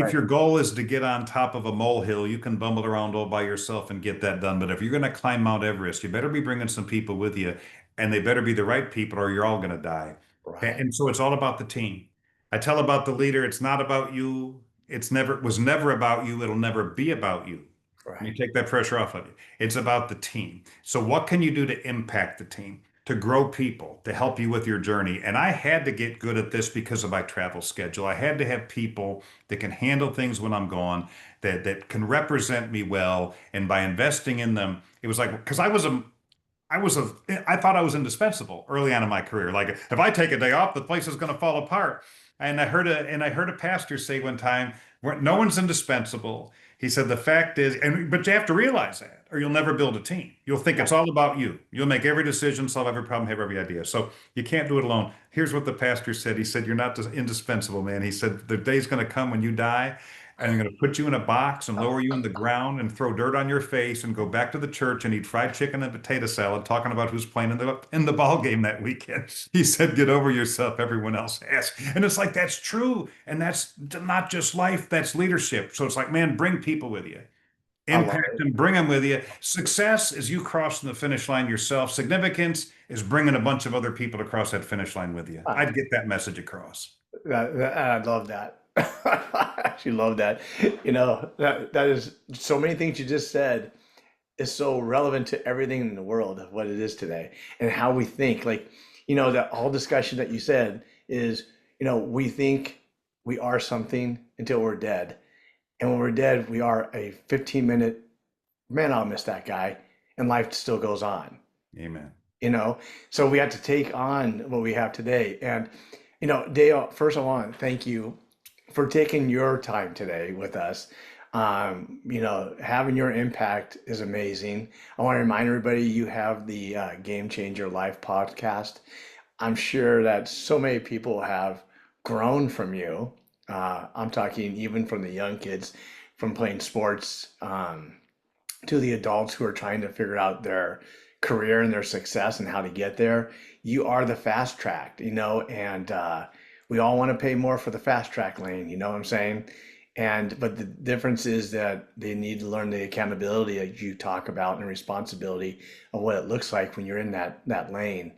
right, your goal is to get on top of a molehill, you can bumble around all by yourself and get that done. But if you're going to climb Mount Everest, you better be bringing some people with you, and they better be the right people, or you're all going to die. right, And so it's all about the team. I tell about the leader, it's not about you. It was never about you. It'll never be about you. Let me right. take that pressure off of you. It's about the team. So what can you do to impact the team, to grow people, to help you with your journey? And I had to get good at this because of my travel schedule. I had to have people that can handle things when I'm gone, that can represent me well. And by investing in them, it was like because I thought I was indispensable early on in my career. Like if I take a day off, the place is going to fall apart. I heard a pastor say one time, no one's indispensable. He said the fact is, but you have to realize that, or you'll never build a team. You'll think it's Yeah. all about you. You'll make every decision, solve every problem, have every idea. So you can't do it alone. Here's what the pastor said. He said, "You're not just indispensable, man." He said, "The day's going to come when you die, and I'm going to put you in a box and lower you in the ground and throw dirt on your face and go back to the church and eat fried chicken and potato salad, talking about who's playing in the ball game that weekend." He said, "Get over yourself. Everyone else has." And it's like that's true, and that's not just life. That's leadership. So it's like, man, bring people with you, I love impact it. them, bring them with you. Success is you crossing the finish line yourself. Significance is bringing a bunch of other people across that finish line with you. Ah, I'd get that message across. I love that. I actually love that. That is so many things you just said is so relevant to everything in the world of what it is today and how we think. Like, that whole discussion that you said is, we think we are something until we're dead. And when we're dead, we are a 15-minute, man, I'll miss that guy. And life still goes on, Amen. you know? So we have to take on what we have today. And, Dale, first I want to thank you for taking your time today with us. Having your impact is amazing. I want to remind everybody you have the Game Changer Life podcast. I'm sure that so many people have grown from you. I'm talking even from the young kids, from playing sports, to the adults who are trying to figure out their career and their success and how to get there. You are the fast track, and we all want to pay more for the fast track lane, you know what I'm saying? But the difference is that they need to learn the accountability that you talk about and responsibility of what it looks like when you're in that lane.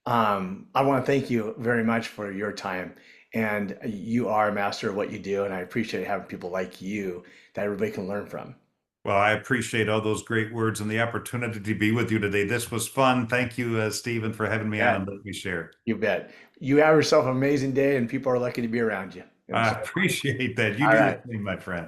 I want to thank you very much for your time. And you are a master of what you do, and I appreciate having people like you that everybody can learn from. Well, I appreciate all those great words and the opportunity to be with you today. This was fun. Thank you, Stephen, for having me on Yeah, and letting me share. you bet. You have yourself an amazing day, and people are lucky to be around you. And I so, appreciate that. You all do the right. same, my friend.